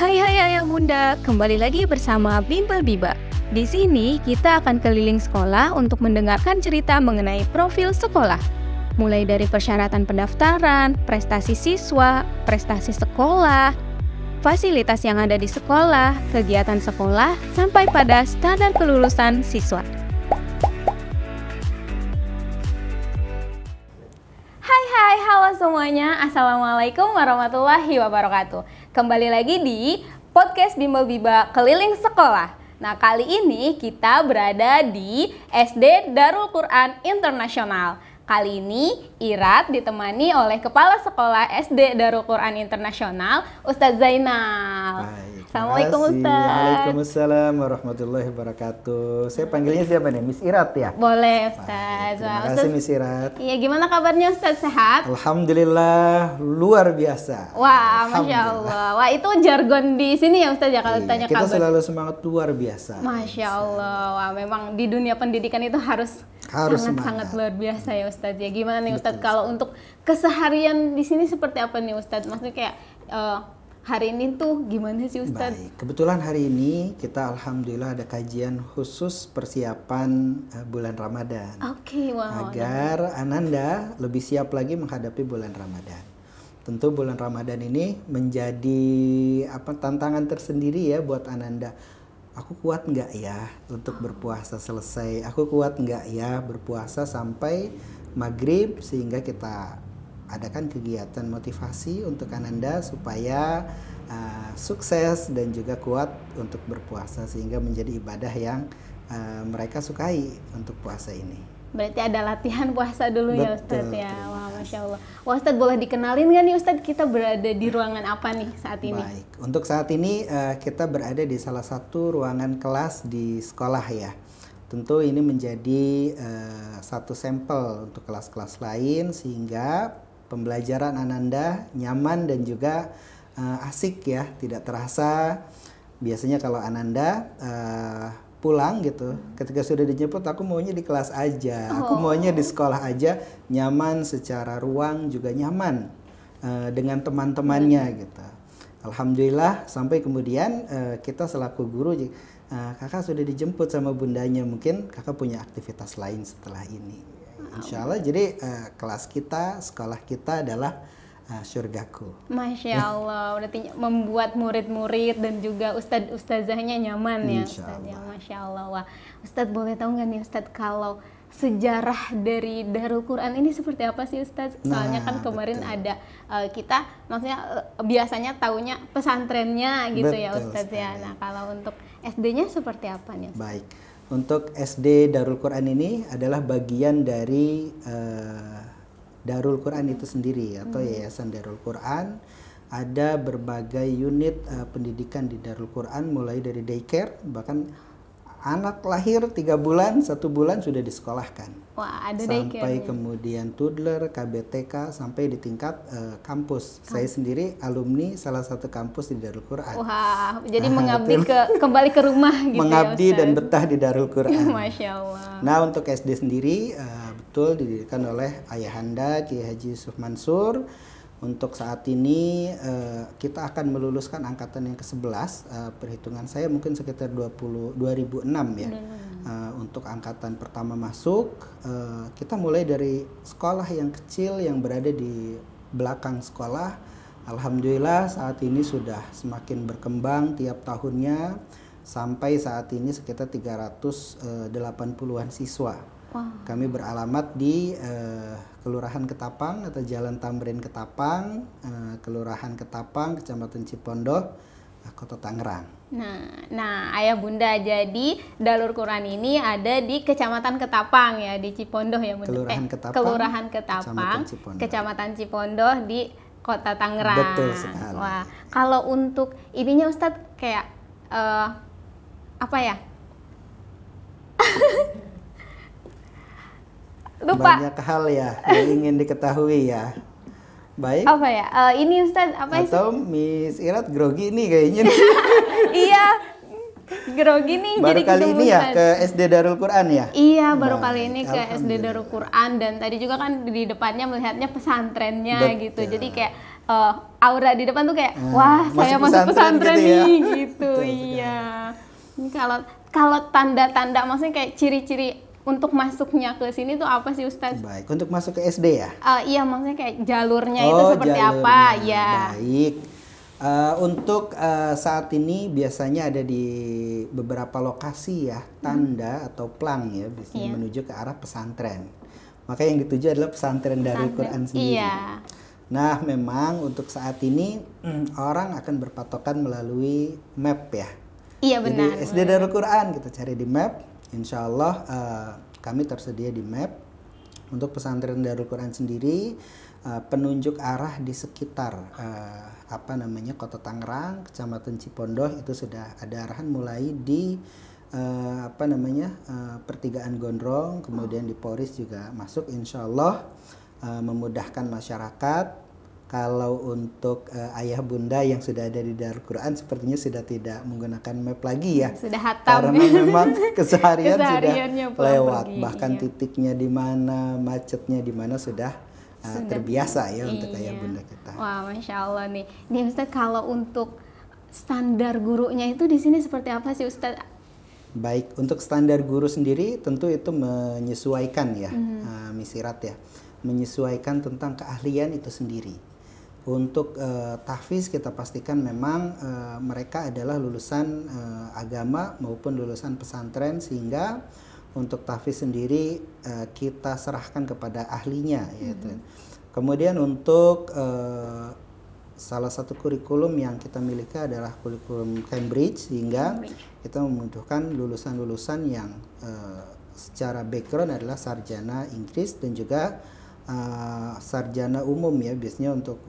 Hai Ayah Bunda, kembali lagi bersama Bimbel Biba. Di sini kita akan keliling sekolah untuk mendengarkan cerita mengenai profil sekolah. Mulai dari persyaratan pendaftaran, prestasi siswa, prestasi sekolah, fasilitas yang ada di sekolah, kegiatan sekolah, sampai pada standar kelulusan siswa. Hai, halo semuanya. Assalamualaikum warahmatullahi wabarakatuh. Kembali lagi di podcast Bimbel Biba Keliling Sekolah. Nah, kali ini kita berada di SD Darul Quran Internasional. Kali ini Irat ditemani oleh Kepala Sekolah SD Darul Quran Internasional, Ustadz Zainal. Baik, Assalamualaikum Ustadz. Waalaikumsalam warahmatullahi wabarakatuh. Saya panggilnya siapa nih? Miss Irat ya? Boleh Ustadz. Terima kasih Miss Irat. Iya, gimana kabarnya Ustadz, sehat? Alhamdulillah, luar biasa. Wah, Masya Allah. Wah, itu jargon di sini ya Ustadz ya kalau tanya kita kabar. Kita selalu semangat luar biasa. Masya Allah. Wah, memang di dunia pendidikan itu harus sangat luar biasa ya Ustadz ya. Gimana nih Ustadz kalau untuk keseharian di sini seperti apa nih Ustadz? Maksudnya kayak hari ini tuh gimana sih Ustadz? Baik, kebetulan hari ini kita alhamdulillah ada kajian khusus persiapan bulan Ramadan. Oke, wow. Agar Ananda lebih siap lagi menghadapi bulan Ramadan. Tentu bulan Ramadan ini menjadi tantangan tersendiri ya buat Ananda. Aku kuat nggak ya untuk berpuasa selesai? Aku kuat nggak ya berpuasa sampai maghrib? Sehingga kita adakan kegiatan motivasi untuk Ananda supaya sukses dan juga kuat untuk berpuasa. Sehingga menjadi ibadah yang mereka sukai untuk puasa ini. Berarti ada latihan puasa dulu. Betul, ya Ustadz ya. Wah, Masya Allah. Wah Ustadz, boleh dikenalin nggak nih Ustadz, kita berada di ruangan apa nih saat ini? Baik, untuk saat ini kita berada di salah satu ruangan kelas di sekolah ya. Tentu ini menjadi satu sampel untuk kelas-kelas lain sehingga pembelajaran Ananda nyaman dan juga asik ya, tidak terasa. Biasanya kalau Ananda pulang gitu, ketika sudah dijemput aku maunya di kelas aja, aku maunya di sekolah aja, nyaman secara ruang juga nyaman dengan teman-temannya gitu. Alhamdulillah sampai kemudian kita selaku guru, kakak sudah dijemput sama bundanya, mungkin kakak punya aktivitas lain setelah ini. Insya Allah jadi kelas kita, sekolah kita adalah surgaku. Masya Allah, berarti membuat murid-murid dan juga ustadz-ustazahnya nyaman ya Ustadz ya. Masya Allah. Wah, Ustadz boleh tahu nggak nih Ustadz kalau sejarah dari Darul Quran ini seperti apa sih Ustadz? Soalnya kan kemarin ada kita maksudnya biasanya taunya pesantrennya gitu ya Ustadz ya. Nah, kalau untuk SD-nya seperti apa nih Ustadz? Baik, untuk SD Darul Quran ini adalah bagian dari Darul Quran itu sendiri atau Yayasan Darul Quran. Ada berbagai unit pendidikan di Darul Quran, mulai dari daycare, bahkan anak lahir 3 bulan, 1 bulan sudah disekolahkan. Wah, ada sampai kemudian toddler, KBTK, sampai di tingkat kampus. Saya sendiri alumni salah satu kampus di Darul Quran. Wah, jadi mengabdi kembali ke rumah gitu. Mengabdi ya, dan betah di Darul Quran. Masya Allah. Nah, untuk SD sendiri betul didirikan oleh Ayahanda Kiai Haji Yusuf Mansur. Untuk saat ini kita akan meluluskan angkatan yang ke-11, perhitungan saya mungkin sekitar 2006 ya. Untuk angkatan pertama masuk, kita mulai dari sekolah yang kecil yang berada di belakang sekolah. Alhamdulillah saat ini sudah semakin berkembang tiap tahunnya, sampai saat ini sekitar 380-an siswa. Wow. Kami beralamat di Kelurahan Ketapang atau Jalan Tamrin Ketapang, Kelurahan Ketapang, Kecamatan Cipondoh, Kota Tangerang. Nah, Ayah Bunda, jadi Darul Quran ini ada di Kecamatan Ketapang ya, di Cipondoh ya Bunda. Kelurahan Ketapang, Kecamatan Cipondoh di Kota Tangerang. Betul sekali. Wah, kalau untuk ininya Ustadz kayak apa ya? Lupa. Banyak hal ya yang ingin diketahui ya. Baik. Apa ya? Ini Ustadz apa sih? Atau Miss Irat grogi nih kayaknya. Iya. Grogi nih baru jadi kali ini ya ke SD Darul Quran ya? Iya, baru kali ini ke SD Darul Quran, dan tadi juga kan di depannya melihatnya pesantrennya. Betul. Gitu. Jadi kayak aura di depan tuh kayak wah saya masuk pesantren gitu ya. nih gitu. Betul Iya. Ini kalau tanda-tanda maksudnya kayak ciri-ciri untuk masuknya ke sini tuh apa sih Ustadz? Baik, untuk masuk ke SD ya? Iya, maksudnya kayak jalurnya itu seperti apa? Ya. Baik. Untuk saat ini biasanya ada di beberapa lokasi ya, tanda atau plang ya, biasanya menuju ke arah pesantren. Maka yang dituju adalah pesantren Darul Quran sendiri. Iya. Nah, memang untuk saat ini orang akan berpatokan melalui map ya. Iya benar. Jadi SD Darul Quran kita cari di map. Insya Allah kami tersedia di map. Untuk pesantren Darul Quran sendiri penunjuk arah di sekitar Kota Tangerang, Kecamatan Cipondoh itu sudah ada arahan mulai di pertigaan Gondrong, kemudian di Poris juga masuk. Insya Allah memudahkan masyarakat. Kalau untuk ayah bunda yang sudah ada di Darul Quran sepertinya sudah tidak menggunakan map lagi ya. Sudah hatam. Karena memang keseharian sudah lewat. Pergi, bahkan titiknya di mana, macetnya di mana sudah terbiasa ya untuk ayah bunda kita. Wah, Masya Allah nih. Nih Ustadz, kalau untuk standar gurunya itu di sini seperti apa sih Ustadz? Baik, untuk standar guru sendiri tentu itu menyesuaikan ya, misirat ya. Menyesuaikan tentang keahlian itu sendiri. Untuk tahfiz kita pastikan memang mereka adalah lulusan agama maupun lulusan pesantren, sehingga untuk tahfiz sendiri kita serahkan kepada ahlinya yaitu. Kemudian untuk salah satu kurikulum yang kita miliki adalah kurikulum Cambridge, sehingga kita membutuhkan lulusan-lulusan yang secara background adalah sarjana Inggris dan juga sarjana umum ya. Biasanya untuk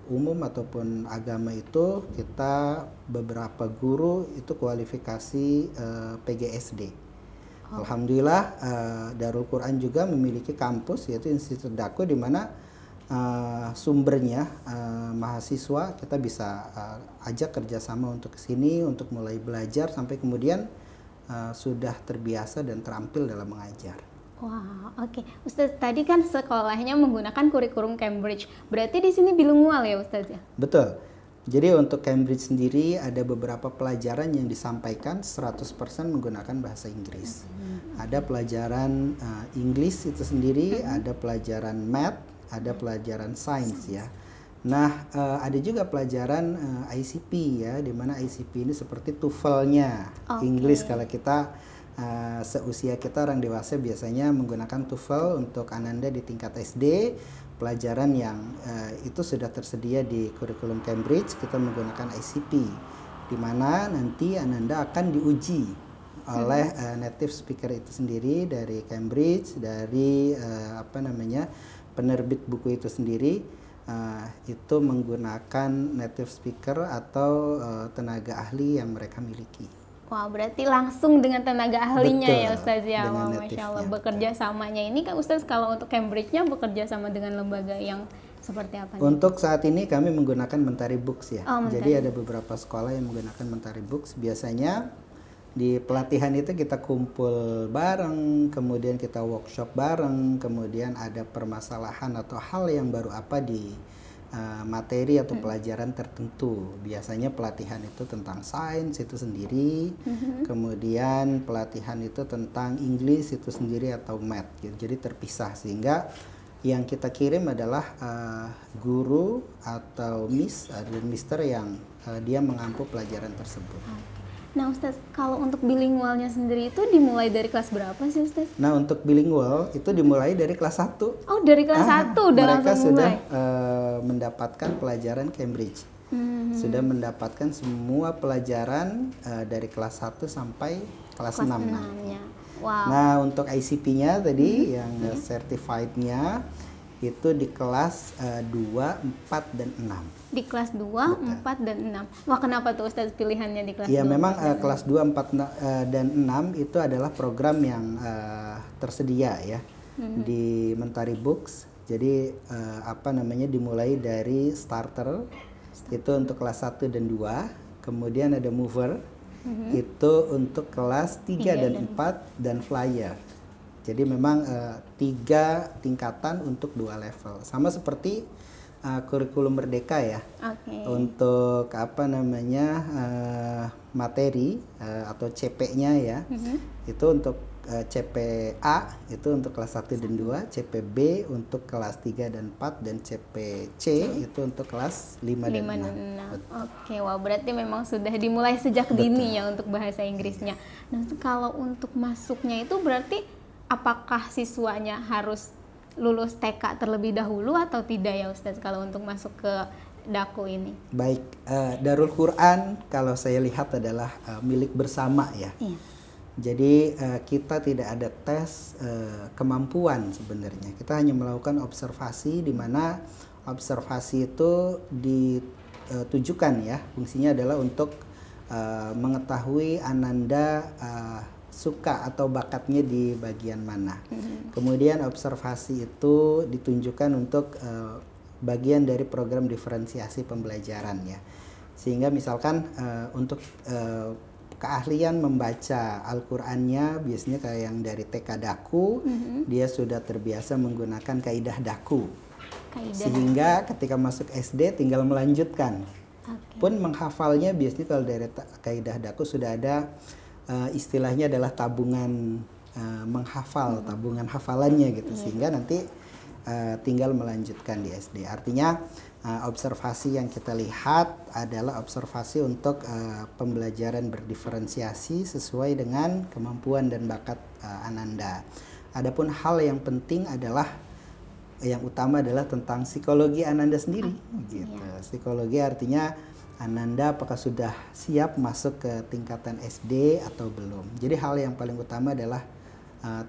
umum ataupun agama itu kita beberapa guru itu kualifikasi PGSD. Alhamdulillah Darul Quran juga memiliki kampus yaitu Institut Dakwah, di mana sumbernya mahasiswa kita bisa ajak kerjasama untuk kesini untuk mulai belajar sampai kemudian sudah terbiasa dan terampil dalam mengajar. Wah, oke. Ustadz, tadi kan sekolahnya menggunakan kurikulum Cambridge. Berarti di sini bilingual ya Ustadz ya? Betul. Jadi untuk Cambridge sendiri ada beberapa pelajaran yang disampaikan 100% menggunakan bahasa Inggris. Ada pelajaran English itu sendiri, ada pelajaran Math, ada pelajaran Science ya. Nah, ada juga pelajaran ICP ya, di mana ICP ini seperti TOEFL-nya English. Kalau kita seusia kita orang dewasa biasanya menggunakan TOEFL. Untuk Ananda di tingkat SD, pelajaran yang itu sudah tersedia di kurikulum Cambridge, kita menggunakan ICP, di mana nanti Ananda akan diuji oleh native speaker itu sendiri dari Cambridge, dari penerbit buku itu sendiri, itu menggunakan native speaker atau tenaga ahli yang mereka miliki. Wah, berarti langsung dengan tenaga ahlinya. Betul, ya Ustaz ya. Wah, Masya Allah. Bekerja samanya ini kan Ustaz, kalau untuk Cambridge-nya bekerja sama dengan lembaga yang seperti apa? Untuk saat ini kami menggunakan Mentari Books ya. Jadi ada beberapa sekolah yang menggunakan Mentari Books. Biasanya di pelatihan itu kita kumpul bareng, kemudian kita workshop bareng, kemudian ada permasalahan atau hal yang baru apa di materi atau pelajaran tertentu. Biasanya pelatihan itu tentang sains itu sendiri, kemudian pelatihan itu tentang English itu sendiri atau Math gitu. Jadi terpisah, sehingga yang kita kirim adalah guru atau Miss dan Mister yang dia mengampu pelajaran tersebut. Nah Ustaz, kalau untuk bilingualnya sendiri itu dimulai dari kelas berapa sih Ustaz? Nah, untuk bilingual itu dimulai dari kelas 1. Oh, dari kelas 1 udah mereka langsung mulai? Sudah mendapatkan pelajaran Cambridge. Sudah mendapatkan semua pelajaran dari kelas 1 sampai kelas 6. Wow. Nah, untuk ICP-nya tadi yang certified-nya itu di kelas 2, 4, dan 6. Di kelas 2, Betul. 4, dan 6. Wah, kenapa tuh Ustaz pilihannya di kelas 2? Ya, memang kelas 2, 4, dan 6 itu adalah program yang tersedia ya di Mentari Books. Jadi dimulai dari starter itu untuk kelas 1 dan 2. Kemudian ada mover, itu untuk kelas 3 dan 4, dan flyer. Jadi memang 3 tingkatan untuk 2 level. Sama seperti kurikulum merdeka ya. Oke. Untuk apa namanya materi atau CP-nya ya. Itu untuk CPA itu untuk kelas 1 dan 2, CPB untuk kelas 3 dan 4, dan CPC itu untuk kelas 5 dan 6. Oke, wah berarti memang sudah dimulai sejak dini ya untuk bahasa Inggrisnya. Nah, kalau untuk masuknya itu berarti apakah siswanya harus lulus TK terlebih dahulu atau tidak ya Ustadz kalau untuk masuk ke Daku ini? Baik, Darul Quran kalau saya lihat adalah milik bersama ya. Iya. Jadi kita tidak ada tes kemampuan sebenarnya. Kita hanya melakukan observasi, di mana observasi itu ditujukan ya, fungsinya adalah untuk mengetahui Ananda suka atau bakatnya di bagian mana. Kemudian observasi itu ditunjukkan untuk bagian dari program diferensiasi pembelajaran ya. Sehingga misalkan untuk keahlian membaca Al-Qur'annya biasanya kayak yang dari TK Daku, dia sudah terbiasa menggunakan kaidah Daku. Sehingga ketika masuk SD tinggal melanjutkan. Pun menghafalnya biasanya kalau dari kaidah Daku sudah ada istilahnya adalah tabungan menghafal, tabungan hafalannya gitu. Sehingga nanti tinggal melanjutkan di SD. Artinya observasi yang kita lihat adalah observasi untuk pembelajaran berdiferensiasi sesuai dengan kemampuan dan bakat Ananda. Adapun hal yang penting adalah yang utama adalah tentang psikologi Ananda sendiri gitu. Psikologi artinya Ananda apakah sudah siap masuk ke tingkatan SD atau belum. Jadi hal yang paling utama adalah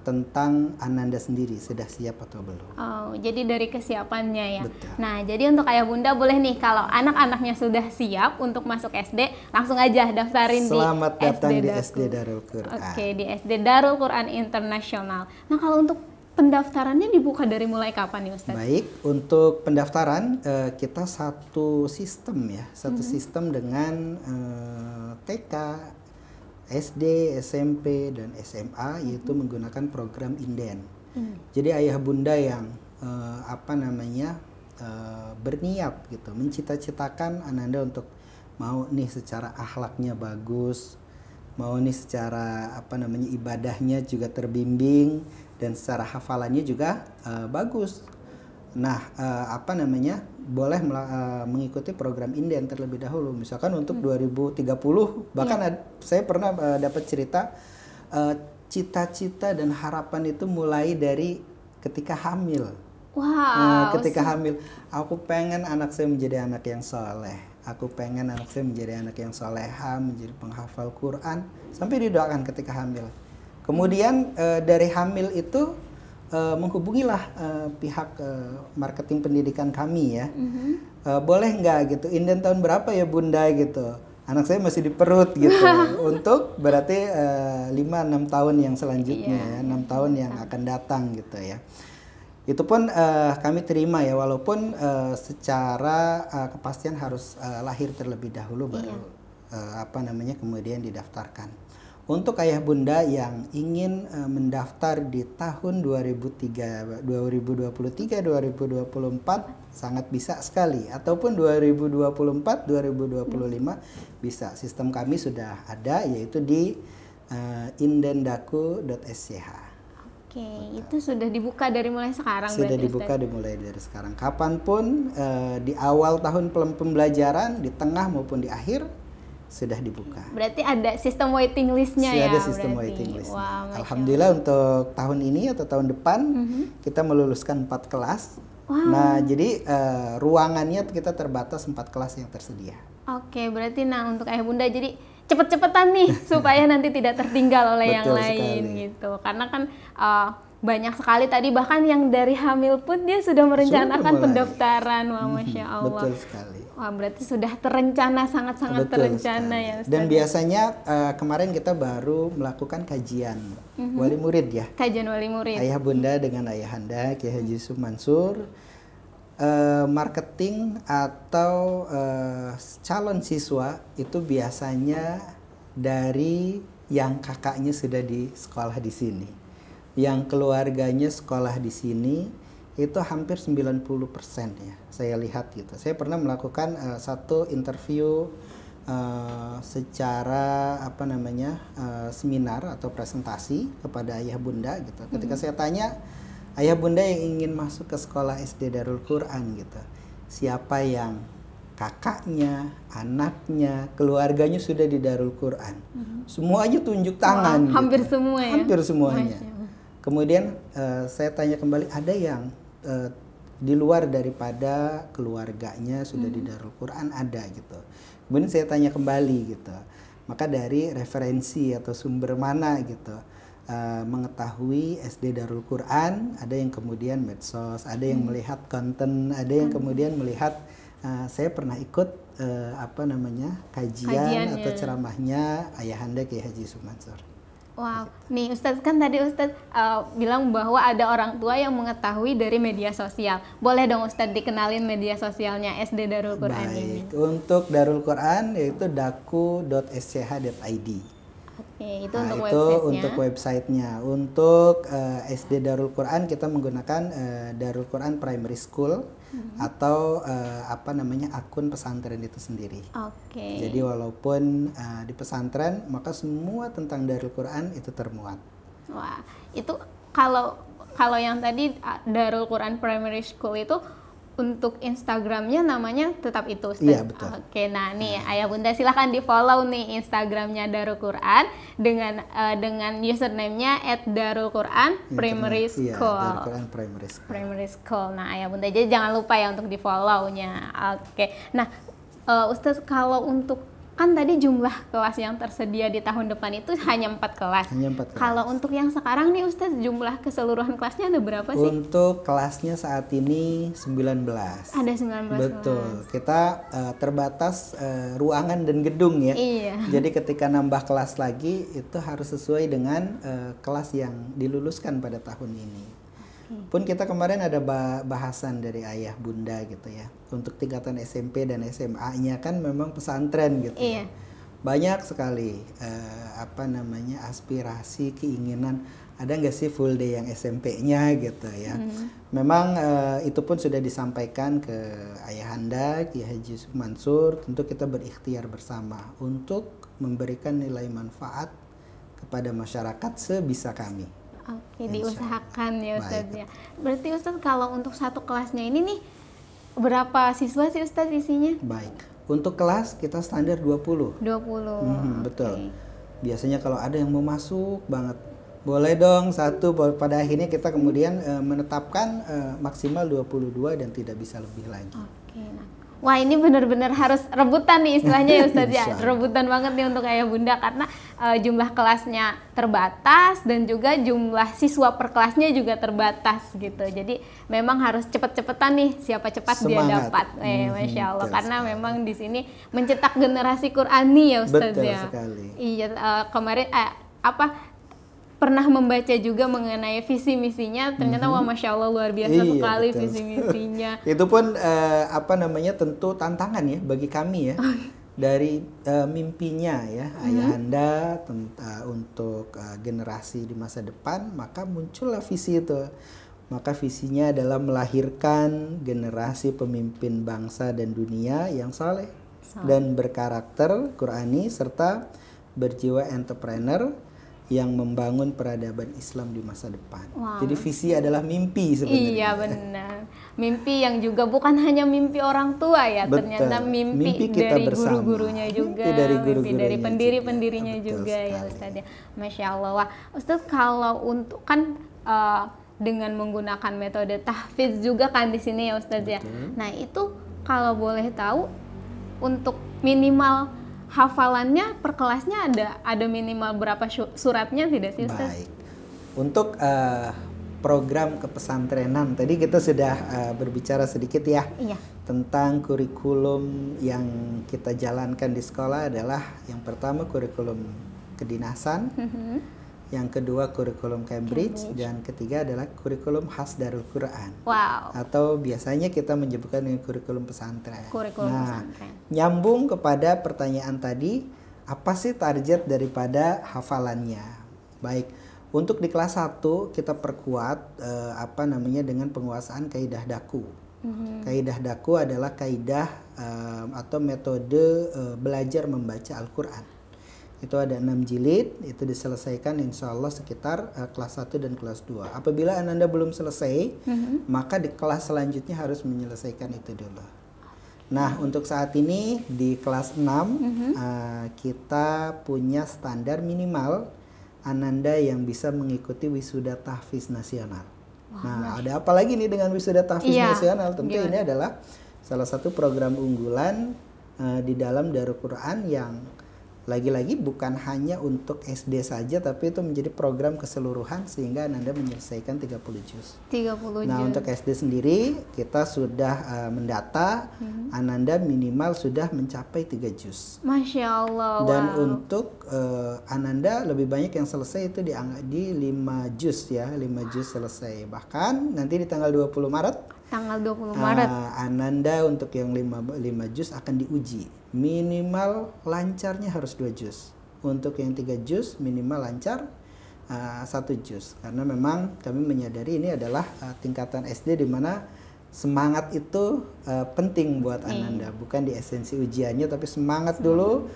tentang Ananda sendiri sudah siap atau belum. Oh, jadi dari kesiapannya ya. Betul. Nah, jadi untuk ayah bunda boleh nih kalau anak-anaknya sudah siap untuk masuk SD, langsung aja daftarin Selamat di datang SD di Daku. SD Darul Quran. Oke, di SD Darul Quran Internasional. Nah, kalau untuk pendaftarannya dibuka dari mulai kapan nih Ustaz? Baik, untuk pendaftaran kita satu sistem ya, satu sistem dengan TK, SD, SMP, dan SMA, yaitu menggunakan program inden. Jadi ayah bunda yang berniat gitu, mencita-citakan Ananda untuk mau nih secara akhlaknya bagus, mau nih secara ibadahnya juga terbimbing, dan secara hafalannya juga bagus. Nah, boleh mengikuti program inden terlebih dahulu. Misalkan untuk 2030, bahkan saya pernah dapat cerita cita-cita dan harapan itu mulai dari ketika hamil. Wow. Ketika hamil, aku pengen anak saya menjadi anak yang soleh. Aku pengen anak saya menjadi anak yang soleha, menjadi penghafal Quran, sampai didoakan ketika hamil. Kemudian dari hamil itu menghubungilah pihak marketing pendidikan kami ya. Boleh nggak gitu, inden tahun berapa ya bunda gitu, anak saya masih di perut gitu. Untuk berarti 5-6 tahun yang selanjutnya ya, 6 tahun yang akan datang gitu ya. Itu pun kami terima ya, walaupun secara kepastian harus lahir terlebih dahulu baru kemudian didaftarkan. Untuk ayah bunda yang ingin mendaftar di tahun 2023-2024 sangat bisa sekali, ataupun 2024-2025 bisa. Sistem kami sudah ada, yaitu di indendaku.sch. Oke, itu sudah dibuka dari mulai sekarang. Sudah dibuka dimulai dari sekarang. Kapanpun di awal tahun pembelajaran, di tengah maupun di akhir sudah dibuka. Berarti ada sistem waiting listnya ya? Ada sistem waiting list. Wow, Alhamdulillah untuk tahun ini atau tahun depan kita meluluskan 4 kelas. Wow. Nah, jadi ruangannya kita terbatas 4 kelas yang tersedia. Oke, berarti untuk ayah bunda jadi cepet-cepetan nih supaya nanti tidak tertinggal oleh yang lain gitu. Karena kan banyak sekali tadi, bahkan yang dari hamil pun dia sudah merencanakan pendaftaran. Wah, Masya Allah. Betul sekali. Wah, berarti sudah terencana, sangat-sangat terencana ya Ustaz. Dan biasanya kemarin kita baru melakukan kajian wali murid ya. Kajian wali murid. Ayah bunda dengan ayahanda Kiai Haji Yusuf Mansur, marketing atau calon siswa itu biasanya dari yang kakaknya sudah di sekolah di sini, yang keluarganya sekolah di sini, itu hampir 90% ya, saya lihat gitu. Saya pernah melakukan satu interview secara seminar atau presentasi kepada ayah bunda gitu. Ketika saya tanya ayah bunda yang ingin masuk ke sekolah SD Darul Quran gitu, siapa yang kakaknya, anaknya, keluarganya sudah di Darul Quran, semuanya tunjuk tangan. Hampir gitu. semua ya? Hampir semuanya. Kemudian saya tanya kembali, ada yang di luar daripada keluarganya sudah di Darul Quran? Ada gitu. Kemudian saya tanya kembali gitu, maka dari referensi atau sumber mana gitu mengetahui SD Darul Quran? Ada yang kemudian medsos, ada yang melihat konten, ada yang kemudian melihat saya pernah ikut kajian atau ceramahnya Ayahanda Kiai Haji Yusuf Mansur. Wow, nih Ustadz, kan tadi Ustadz bilang bahwa ada orang tua yang mengetahui dari media sosial. Boleh dong Ustadz dikenalin media sosialnya SD Darul Quran ini? Baik, untuk Darul Quran yaitu daku.sch.id. Oke, itu Nah, untuk itu websitenya. untuk websitenya. Untuk SD Darul Quran kita menggunakan Darul Quran Primary School atau akun pesantren itu sendiri. Oke. Jadi walaupun di pesantren, maka semua tentang Darul Quran itu termuat. Wah, itu kalau yang tadi Darul Quran Primary School itu untuk Instagramnya namanya tetap itu, Ustaz? Iya, betul. Oke, nah nih ayah bunda silahkan di follow nih Instagramnya Darul Quran dengan username-nya @darulquran primary school. Iya, Darul Quran Primary School. Primary School. Nah ayah bunda, jadi jangan lupa ya untuk di follow-nya. Oke, nah Ustaz, kalau untuk kan tadi jumlah kelas yang tersedia di tahun depan itu hanya 4 kelas. Hanya 4 kelas. Kalau untuk yang sekarang nih Ustaz, jumlah keseluruhan kelasnya ada berapa sih? Untuk kelasnya saat ini 19. Ada 19 Betul. Kita terbatas ruangan dan gedung ya. Iya. Jadi ketika nambah kelas lagi itu harus sesuai dengan kelas yang diluluskan pada tahun ini. Pun kita kemarin ada bahasan dari ayah bunda gitu ya. Untuk tingkatan SMP dan SMA-nya kan memang pesantren gitu. Iya. Ya. Banyak sekali aspirasi, keinginan, ada nggak sih full day yang SMP-nya gitu ya. Memang itu pun sudah disampaikan ke Ayahanda Kiai Haji Yusuf Mansur. Tentu kita berikhtiar bersama untuk memberikan nilai manfaat kepada masyarakat sebisa kami. Oke, diusahakan ya Ustaz ya. Berarti Ustaz kalau untuk satu kelasnya ini nih berapa siswa sih Ustaz isinya? Baik. Untuk kelas kita standar 20. 20. Betul. Biasanya kalau ada yang mau masuk banget, boleh dong satu. Pada akhirnya kita kemudian menetapkan maksimal 22 dan tidak bisa lebih lagi. Oke, nah. Wah, ini benar-benar harus rebutan nih istilahnya ya Ustaz ya. Insya Allah. Rebutan banget nih untuk ayah bunda karena jumlah kelasnya terbatas dan juga jumlah siswa per kelasnya juga terbatas gitu. Jadi memang harus cepet-cepetan nih, siapa cepat dia Semangat. dapat. Masya Allah, Betul karena sekali. memang di sini mencetak generasi Qurani ya Ustaz Betul ya. sekali. Iya, kemarin pernah membaca juga mengenai visi misinya, ternyata wah Masya Allah luar biasa Iya, sekali betul. visi misinya. Itu pun tentu tantangan ya bagi kami ya. Dari mimpinya ya Ayahanda untuk generasi di masa depan, maka muncullah visi itu. Maka visinya adalah melahirkan generasi pemimpin bangsa dan dunia yang saleh dan berkarakter Qurani serta berjiwa entrepreneur yang membangun peradaban Islam di masa depan. Wow. Jadi visi adalah mimpi sebenarnya. Iya benar. Mimpi yang juga bukan hanya mimpi orang tua ya, Betul. ternyata mimpi Mimpi kita dari bersama. guru-gurunya juga, Mimpi dari mimpi guru-gurunya dari pendiri-pendirinya juga. juga Betul ya sekali. Ustaz ya. Masya Allah. Wah, Ustaz kalau untuk kan dengan menggunakan metode tahfidz juga kan di sini ya Ustaz ya. Betul. Nah, itu kalau boleh tahu untuk minimal hafalannya per kelasnya ada minimal berapa suratnya tidak sih Ustaz? Baik. Untuk program kepesantrenan tadi kita sudah berbicara sedikit ya. Iya. Tentang kurikulum yang kita jalankan di sekolah adalah yang pertama kurikulum kedinasan, yang kedua kurikulum Cambridge, dan ketiga adalah kurikulum khas Darul Quran. Wow. Atau biasanya kita menyebutkan dengan kurikulum pesantren. Kurikulum Nah, pesantren. nyambung kepada pertanyaan tadi, apa sih target daripada hafalannya? Baik, Untuk di kelas 1 kita perkuat dengan penguasaan kaidah daku. Kaidah daku adalah kaidah atau metode belajar membaca Al-Quran. Itu ada 6 jilid, itu diselesaikan insya Allah sekitar kelas 1 dan kelas 2. Apabila Ananda belum selesai, maka di kelas selanjutnya harus menyelesaikan itu dulu. Nah, untuk saat ini di kelas 6 kita punya standar minimal Ananda yang bisa mengikuti wisuda tahfiz nasional. Nah, ada apa lagi nih dengan wisuda tahfiz nasional? Tentu ini adalah salah satu program unggulan di dalam Darul Quran yang lagi-lagi bukan hanya untuk SD saja, tapi itu menjadi program keseluruhan sehingga Ananda menyelesaikan 30 juz. 30 juz. Nah, untuk SD sendiri kita sudah mendata Ananda minimal sudah mencapai 3 juz. Masya Allah. Dan untuk Ananda lebih banyak yang selesai itu di 5 juz ya, 5 juz selesai. Bahkan nanti di tanggal 20 Maret Ananda untuk yang 5 juz akan diuji. Minimal lancarnya harus 2 juz. Untuk yang 3 juz minimal lancar 1 juz. Karena memang kami menyadari ini adalah tingkatan SD di mana semangat itu penting buat Ananda. Bukan di esensi ujiannya, tapi semangat dulu,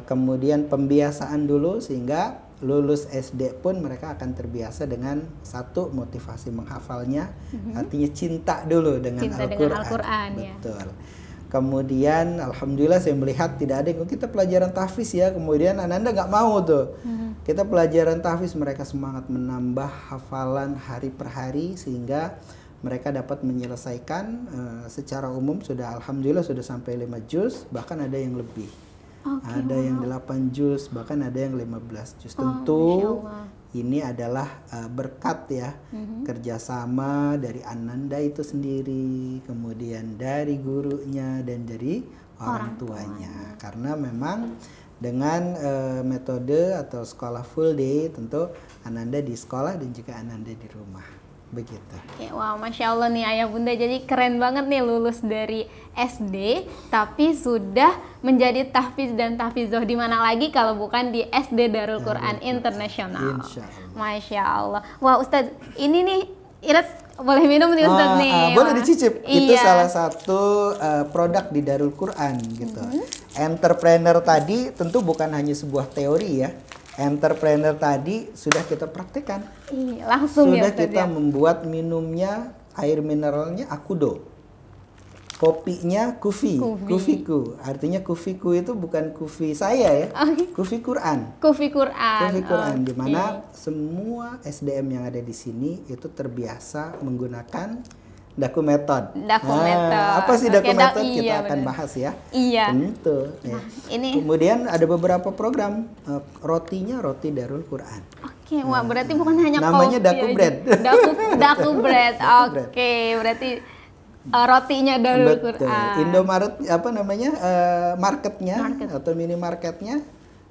kemudian pembiasaan dulu sehingga lulus SD pun mereka akan terbiasa dengan satu motivasi menghafalnya, artinya cinta dulu dengan Al-Quran. Betul. Kemudian alhamdulillah saya melihat tidak ada kita pelajaran tahfiz ya, kemudian Ananda nggak mau tuh. Kita pelajaran tahfiz, mereka semangat menambah hafalan hari per hari sehingga mereka dapat menyelesaikan secara umum sudah alhamdulillah sudah sampai 5 juz, bahkan ada yang lebih. Ada yang 8 juz, bahkan ada yang 15 juz. Tentu ini adalah berkat ya, kerjasama dari Ananda itu sendiri, kemudian dari gurunya dan dari orang tuanya. Karena memang dengan metode atau sekolah full day, tentu Ananda di sekolah dan juga Ananda di rumah. Begitu. Wow, Masya Allah nih Ayah Bunda, jadi keren banget nih lulus dari SD tapi sudah menjadi tahfiz dan tahfizoh di mana lagi kalau bukan di SD Darul Quran Internasional. Masya Allah. Wah Ustadz, ini nih Iret boleh minum nih Ustadz nih. Boleh dicicip. Itu salah satu produk di Darul Quran gitu. Entrepreneur tadi tentu bukan hanya sebuah teori ya. Entrepreneur tadi sudah kita praktekkan. Langsung sudah ya, kita membuat minumnya, air mineralnya Akudo, kopinya Kufiku. Artinya Kufiku itu bukan kufi saya ya, Kufi Quran. Kufi Quran, di mana semua SDM yang ada di sini itu terbiasa menggunakan Daku Method. Apa sih Daku Method? Kita akan bahas ya. Tentu. Nah, ini kemudian ada beberapa program rotinya roti Darul Quran. Wah berarti bukan hanya namanya kopi Daku Bread. Daku Bread. Berarti rotinya Darul Quran. Indomaret marketnya atau minimarketnya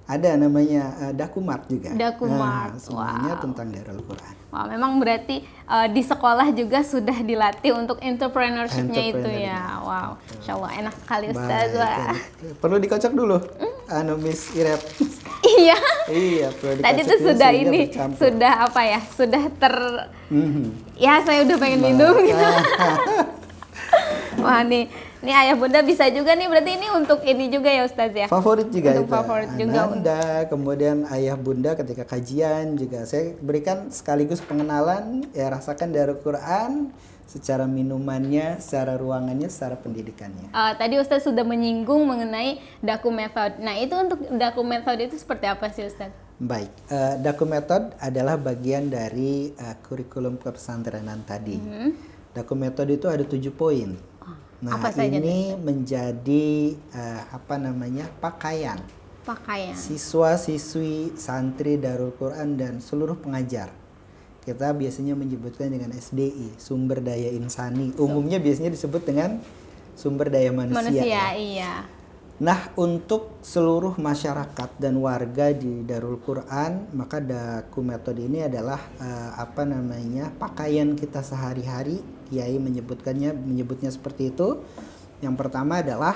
ada namanya Dakumart juga. Dakumart. Semuanya tentang Darul Quran. Wah, memang berarti di sekolah juga sudah dilatih untuk entrepreneurship-nya itu ya. Wow, Insya Allah enak sekali Ustaz. Perlu dikocok dulu, Miss Iret. Iya. Perlu dikocok. Tadi itu sudah ini, sudah apa ya? Sudah ya saya udah pengen minum gitu. Wah nih Ayah Bunda bisa juga nih, berarti ini untuk ini juga ya Ustaz ya? Favorit juga untuk itu. Favorit juga. Ananda, kemudian Ayah Bunda ketika kajian juga saya berikan sekaligus pengenalan ya, rasakan Darul Quran secara minumannya, secara ruangannya, secara pendidikannya. Tadi Ustaz sudah menyinggung mengenai Daku Method. Nah itu untuk Daku Method itu seperti apa sih Ustaz? Baik, Daku Method adalah bagian dari kurikulum kepesantrenan tadi. Daku Method itu ada 7 poin. Nah, ini menjadi pakaian siswa-siswi santri Darul Quran dan seluruh pengajar. Kita biasanya menyebutkan dengan SDI, sumber daya insani. Umumnya biasanya disebut dengan sumber daya manusia. Iya. Nah, untuk seluruh masyarakat dan warga di Darul Quran, maka Daku Method ini adalah pakaian kita sehari-hari. Kiai menyebutnya seperti itu. Yang pertama adalah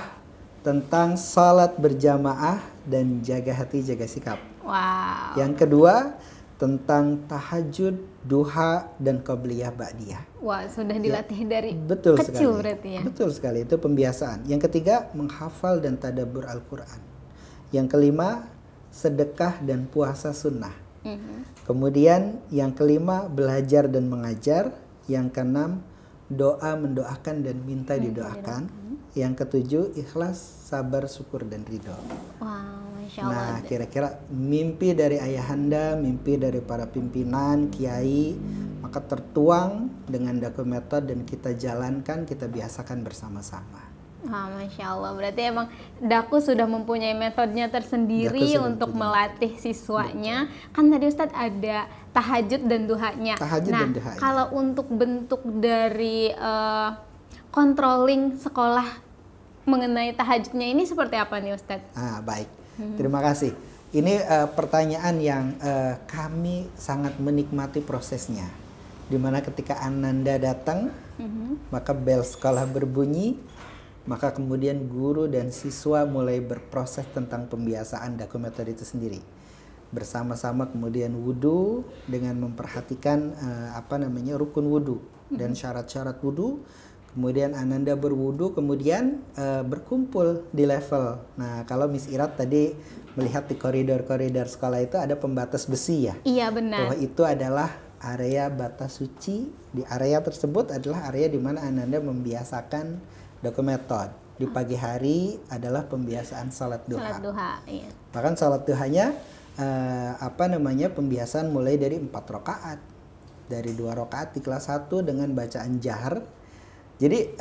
tentang salat berjamaah dan jaga hati, jaga sikap. Wow. Yang kedua tentang tahajud, duha, dan qobliyah ba'diyah. Wah, sudah dilatih dari Betul kecil sekali. berarti ya. Betul sekali, itu pembiasaan. Yang ketiga, menghafal dan tadabbur Al-Quran. Yang kelima, sedekah dan puasa sunnah. Kemudian yang kelima, belajar dan mengajar. Yang keenam, doa, mendoakan dan minta didoakan. Yang ketujuh, ikhlas, sabar, syukur, dan ridho. Wah, Masya Allah. Nah, kira-kira mimpi dari ayahanda, mimpi dari para pimpinan, kiai, maka tertuang dengan Daku-Method dan kita jalankan, kita biasakan bersama-sama. Wah, Masya Allah. Berarti emang Daku sudah mempunyai metodenya tersendiri untuk melatih siswanya. Kan tadi Ustadz ada tahajud dan duhanya. Dan duhanya. Kalau untuk bentuk dari controlling sekolah mengenai tahajudnya ini seperti apa nih Ustadz? Baik, terima kasih. Ini pertanyaan yang kami sangat menikmati prosesnya. Dimana ketika Ananda datang, maka bel sekolah berbunyi, maka kemudian guru dan siswa mulai berproses tentang pembiasaan Daku-Method itu sendiri. Bersama-sama kemudian wudu dengan memperhatikan rukun wudu dan syarat-syarat wudu. Kemudian Ananda berwudu, kemudian berkumpul di level. Nah, kalau Miss Irat tadi melihat di koridor-koridor sekolah itu ada pembatas besi ya? Iya, benar. Bahwa itu adalah area batas suci. Di area tersebut adalah area di mana Ananda membiasakan Daku-Method. Di pagi hari adalah pembiasaan salat duha. Salat duha, iya. Bahkan salat duhanya pembiasaan mulai dari 4 rakaat. Dari 2 rakaat di kelas 1 dengan bacaan jahar. Jadi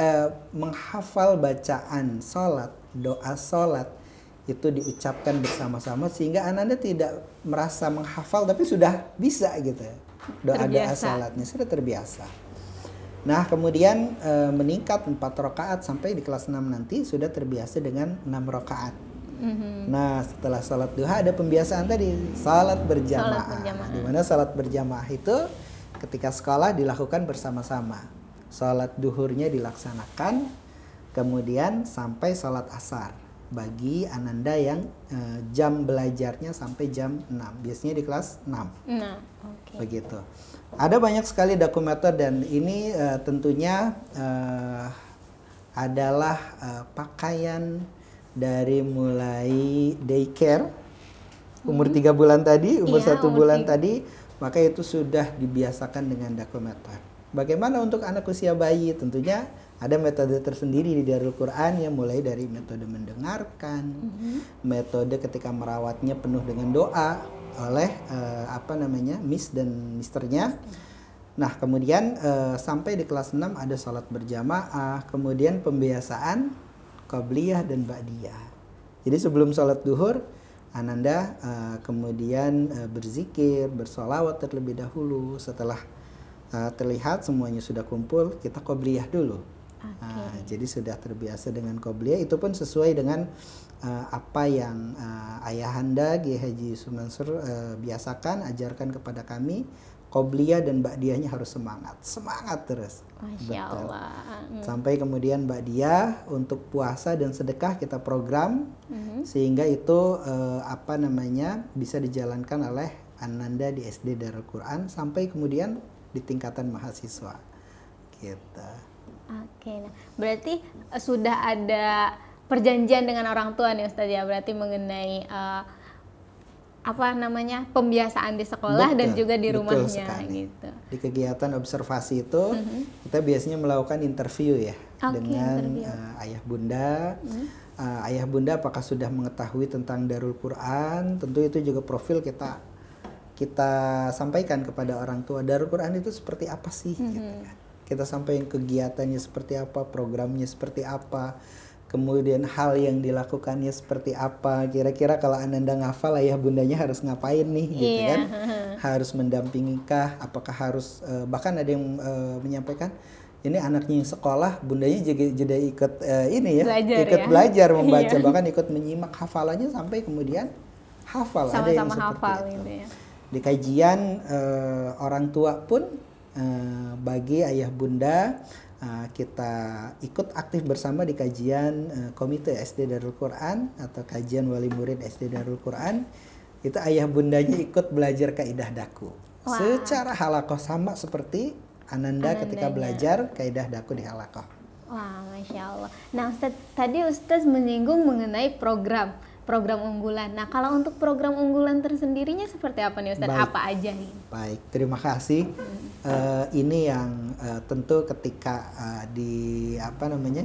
menghafal bacaan sholat, doa sholat itu diucapkan bersama-sama sehingga Ananda tidak merasa menghafal tapi sudah bisa gitu. Doa-doa sholatnya sudah terbiasa. Nah kemudian meningkat 4 rakaat sampai di kelas 6 nanti sudah terbiasa dengan 6 rakaat. Nah setelah sholat duha ada pembiasaan tadi, sholat berjamaah. Di mana sholat berjamaah itu ketika sekolah dilakukan bersama-sama. Sholat duhurnya dilaksanakan, kemudian sampai sholat asar. Bagi Ananda yang jam belajarnya sampai jam 6. Biasanya di kelas 6. Okay. Begitu. Ada banyak sekali Daku-Method dan ini tentunya adalah pakaian dari mulai daycare, umur 3 bulan tadi, umur 1 bulan tadi, maka itu sudah dibiasakan dengan Daku-Method. Bagaimana untuk anak usia bayi? Tentunya ada metode tersendiri di Darul Quran yang mulai dari metode mendengarkan, metode ketika merawatnya penuh dengan doa oleh Miss dan Misternya. Nah kemudian sampai di kelas 6 ada sholat berjamaah, kemudian pembiasaan qobliyah dan ba'diyah. Jadi sebelum sholat duhur, Ananda kemudian berzikir, bersolawat terlebih dahulu. Setelah terlihat semuanya sudah kumpul, kita qobliyah dulu. Jadi sudah terbiasa dengan qobliyah, itu pun sesuai dengan apa yang ayahanda Kiai Haji Yusuf Mansur biasakan, ajarkan kepada kami. Qobliyah dan ba'diyahnya harus semangat terus. Masya Allah. Sampai kemudian ba'diyah untuk puasa dan sedekah kita program sehingga itu bisa dijalankan oleh Ananda di SD Darul Quran sampai kemudian di tingkatan mahasiswa gitu. Oke, nah berarti sudah ada perjanjian dengan orang tua nih Ustaz ya, berarti mengenai pembiasaan di sekolah dan juga di rumahnya gitu. Di kegiatan observasi itu kita biasanya melakukan interview ya dengan ayah bunda. Ayah bunda apakah sudah mengetahui tentang Darul Quran? Tentu itu juga profil kita sampaikan kepada orang tua. Darul Quran itu seperti apa sih? Gitu kan. Kita sampaikan kegiatannya seperti apa, programnya seperti apa, kemudian hal yang dilakukannya seperti apa. Kira-kira kalau Ananda ngafal, ayah bundanya harus ngapain nih, gitu kan? Harus mendampingikah? Apakah harus bahkan ada yang menyampaikan ini anaknya yang sekolah, bundanya juga ikut belajar membaca, bahkan ikut menyimak hafalannya sampai kemudian hafal. Sama-sama ada yang seperti hafal itu. gitu ya. Di kajian orang tua pun bagi ayah bunda kita ikut aktif bersama di kajian komite SD Darul Quran atau kajian wali murid SD Darul Quran itu ayah bundanya ikut belajar kaidah daku. Wah. Secara halakoh sama seperti Ananda ketika belajar kaidah daku di halakoh. Wah, Masya Allah. Nah Ustadz, tadi Ustadz menyinggung mengenai program unggulan. Nah kalau untuk program unggulan tersendirinya seperti apa nih Ustadz? Baik. Apa aja nih? Baik, terima kasih. Ini yang tentu ketika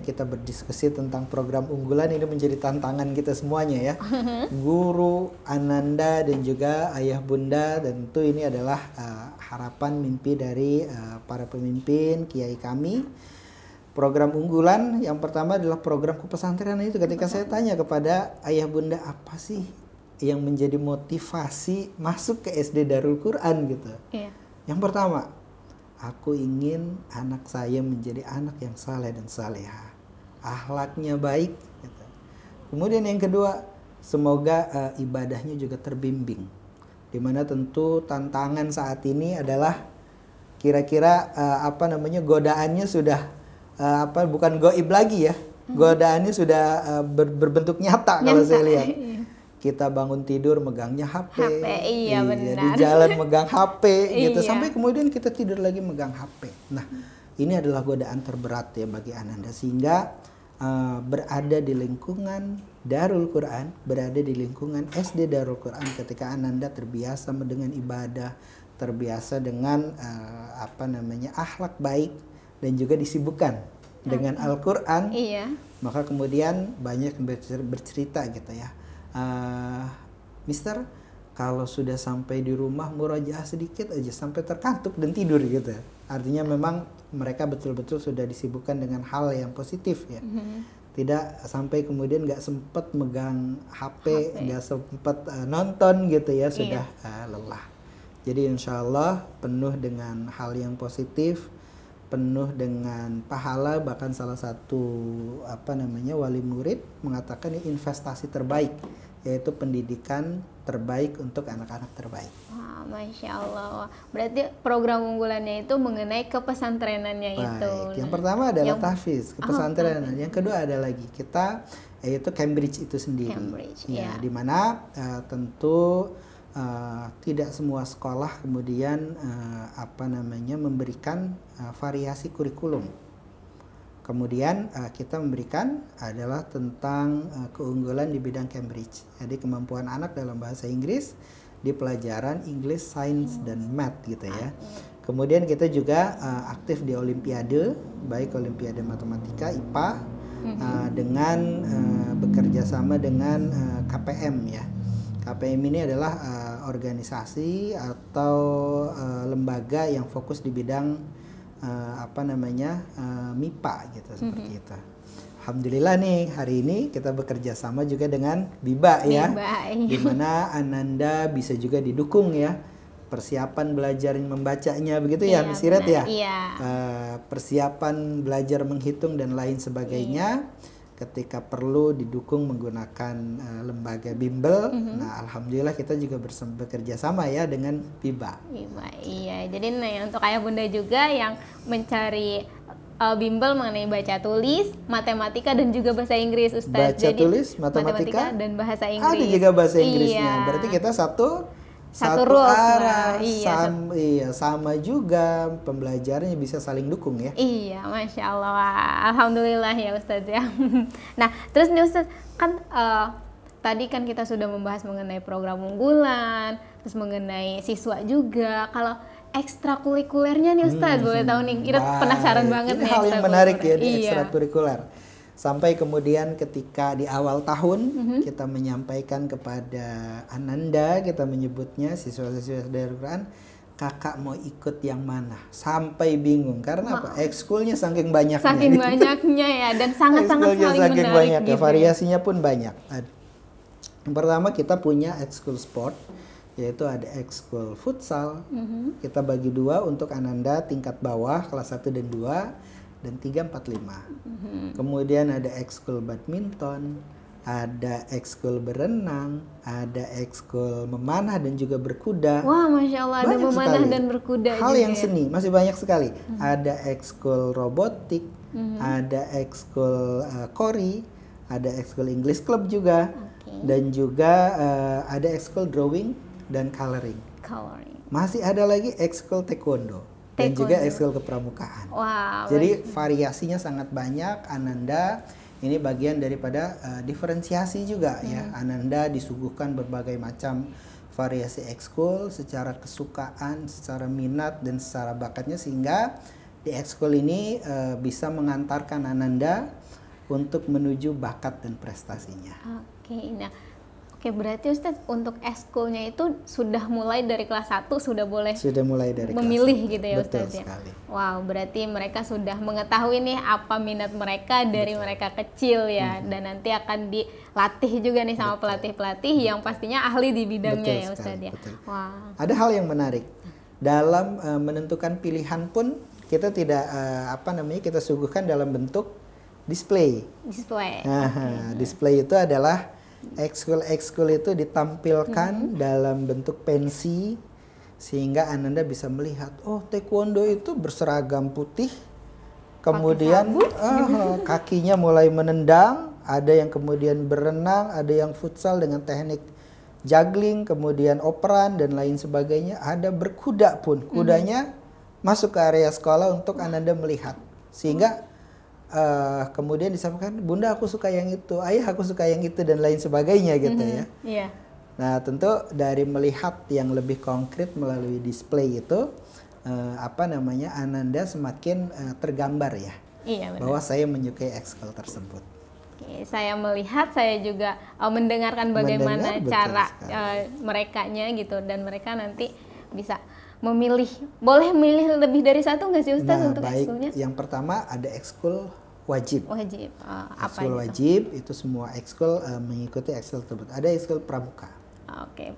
kita berdiskusi tentang program unggulan ini menjadi tantangan kita semuanya ya. Guru, Ananda dan juga ayah bunda, tentu ini adalah harapan mimpi dari para pemimpin kiai kami. Program unggulan yang pertama adalah program kepesantrenan itu. Ketika saya tanya kepada ayah bunda apa sih yang menjadi motivasi masuk ke SD Darul Quran gitu. Iya. Yang pertama, aku ingin anak saya menjadi anak yang saleh dan salehah, akhlaknya baik gitu. Kemudian yang kedua, semoga ibadahnya juga terbimbing. Dimana tentu tantangan saat ini adalah kira-kira godaannya sudah bukan goib lagi ya. Godaannya sudah berbentuk nyata kalau saya lihat. Kita bangun tidur megangnya HP. Iya benar. Di jalan megang HP gitu. Iya. Sampai kemudian kita tidur lagi megang HP. Nah, ini adalah godaan terberat ya bagi Ananda. Sehingga berada di lingkungan Darul Quran, berada di lingkungan SD Darul Quran ketika Ananda terbiasa dengan ibadah, terbiasa dengan akhlak baik dan juga disibukkan dengan Al-Quran, Iya. maka kemudian banyak yang bercerita gitu ya, Mister, kalau sudah sampai di rumah murojaah sedikit aja sampai terkantuk dan tidur gitu. Artinya memang mereka betul-betul sudah disibukkan dengan hal yang positif ya. Tidak sampai kemudian nggak sempat megang HP, nggak sempat nonton gitu ya, sudah lelah. Jadi insya Allah penuh dengan hal yang positif, penuh dengan pahala. Bahkan salah satu wali murid mengatakan ini investasi terbaik, yaitu pendidikan terbaik untuk anak-anak terbaik. Wah, Masya Allah. Berarti program unggulannya itu mengenai kepesantrenannya itu. Yang pertama adalah tahfiz, kepesantrenan. Yang kedua ada lagi kita, yaitu Cambridge itu sendiri. Cambridge, ya. Dimana tentu tidak semua sekolah kemudian memberikan variasi kurikulum. Kemudian kita memberikan adalah tentang keunggulan di bidang Cambridge. Jadi kemampuan anak dalam bahasa Inggris di pelajaran English, Science dan Math gitu ya. Kemudian kita juga aktif di olimpiade, baik olimpiade matematika, IPA, dengan bekerja sama dengan KPM ya. KPM ini adalah organisasi atau lembaga yang fokus di bidang MIPA gitu, seperti itu. Alhamdulillah nih hari ini kita bekerja sama juga dengan Biba ya, di mana Ananda bisa juga didukung ya, persiapan belajar membacanya begitu ya, Miss Iret ya. Persiapan belajar menghitung dan lain sebagainya. Ketika perlu didukung menggunakan lembaga bimbel. Nah, alhamdulillah kita juga bekerja sama ya dengan Biba. Iya, jadi untuk ayah bunda juga yang mencari bimbel mengenai baca tulis, matematika dan juga bahasa Inggris, Ustaz. Baca tulis, matematika dan bahasa Inggris. Ada juga bahasa Inggrisnya. Berarti kita satu arah, sama juga pembelajarannya bisa saling dukung ya. Iya, Masya Allah. Alhamdulillah ya Ustaz ya. Nah, terus nih Ustaz, kan tadi kan kita sudah membahas mengenai program unggulan, terus mengenai siswa juga. Kalau ekstrakurikulernya nih Ustaz, boleh tahu nih, kita penasaran banget ini nih. Hal yang menarik ya di ekstrakurikuler. Sampai kemudian ketika di awal tahun kita menyampaikan kepada Ananda, kita menyebutnya siswa-siswa dari Quran, kakak mau ikut yang mana? Sampai bingung karena apa? Ekskulnya saking banyaknya. Saking banyaknya ya, dan sangat-sangat saling menarik banyak gitu. Ya, variasinya pun banyak. Yang pertama kita punya ekskul sport, yaitu ada ekskul futsal. Kita bagi dua untuk Ananda tingkat bawah kelas 1 dan 2. Dan 3, 4, 5. Kemudian ada ekskul badminton, ada ekskul berenang, ada ekskul memanah dan juga berkuda. Wah, Masya Allah, ada memanah dan berkuda. Hal yang seni masih banyak sekali. Ada ekskul robotik, ada ekskul kori, ada ekskul English Club juga. Dan juga ada ekskul drawing dan coloring. Masih ada lagi ekskul taekwondo. Dan juga ekskul kepramukaan. Wow, jadi variasinya sangat banyak. Ananda ini bagian daripada diferensiasi juga ya. Ananda disuguhkan berbagai macam variasi ekskul secara kesukaan, secara minat dan secara bakatnya, sehingga di ekskul ini bisa mengantarkan Ananda untuk menuju bakat dan prestasinya. Oke, berarti Ustadz untuk ekskulnya itu sudah mulai dari kelas 1 sudah boleh memilih gitu ya Ustadz ya. Wow, berarti mereka sudah mengetahui nih apa minat mereka dari mereka kecil ya, dan nanti akan dilatih juga nih sama pelatih-pelatih yang pastinya ahli di bidangnya ya Ustadz ya. Wow. Ada hal yang menarik dalam menentukan pilihan pun kita tidak kita suguhkan dalam bentuk display. Display itu adalah ekskul itu ditampilkan dalam bentuk pensi, sehingga Ananda bisa melihat, oh taekwondo itu berseragam putih, kemudian kakinya mulai menendang, ada yang kemudian berenang, ada yang futsal dengan teknik juggling, kemudian operan dan lain sebagainya, ada berkuda pun, kudanya masuk ke area sekolah untuk Ananda melihat, sehingga kemudian disampaikan, bunda aku suka yang itu, ayah aku suka yang itu, dan lain sebagainya gitu ya. Nah tentu dari melihat yang lebih konkret melalui display itu, Ananda semakin tergambar ya, bahwa saya menyukai ekskul tersebut. Saya melihat, saya juga mendengarkan bagaimana cara merekanya gitu, dan mereka nanti bisa memilih, boleh memilih lebih dari satu nggak sih Ustaz untuk ekskulnya? Yang pertama ada ekskul wajib. Ekskul wajib itu semua ekskul mengikuti ekskul tersebut. Ada ekskul pramuka.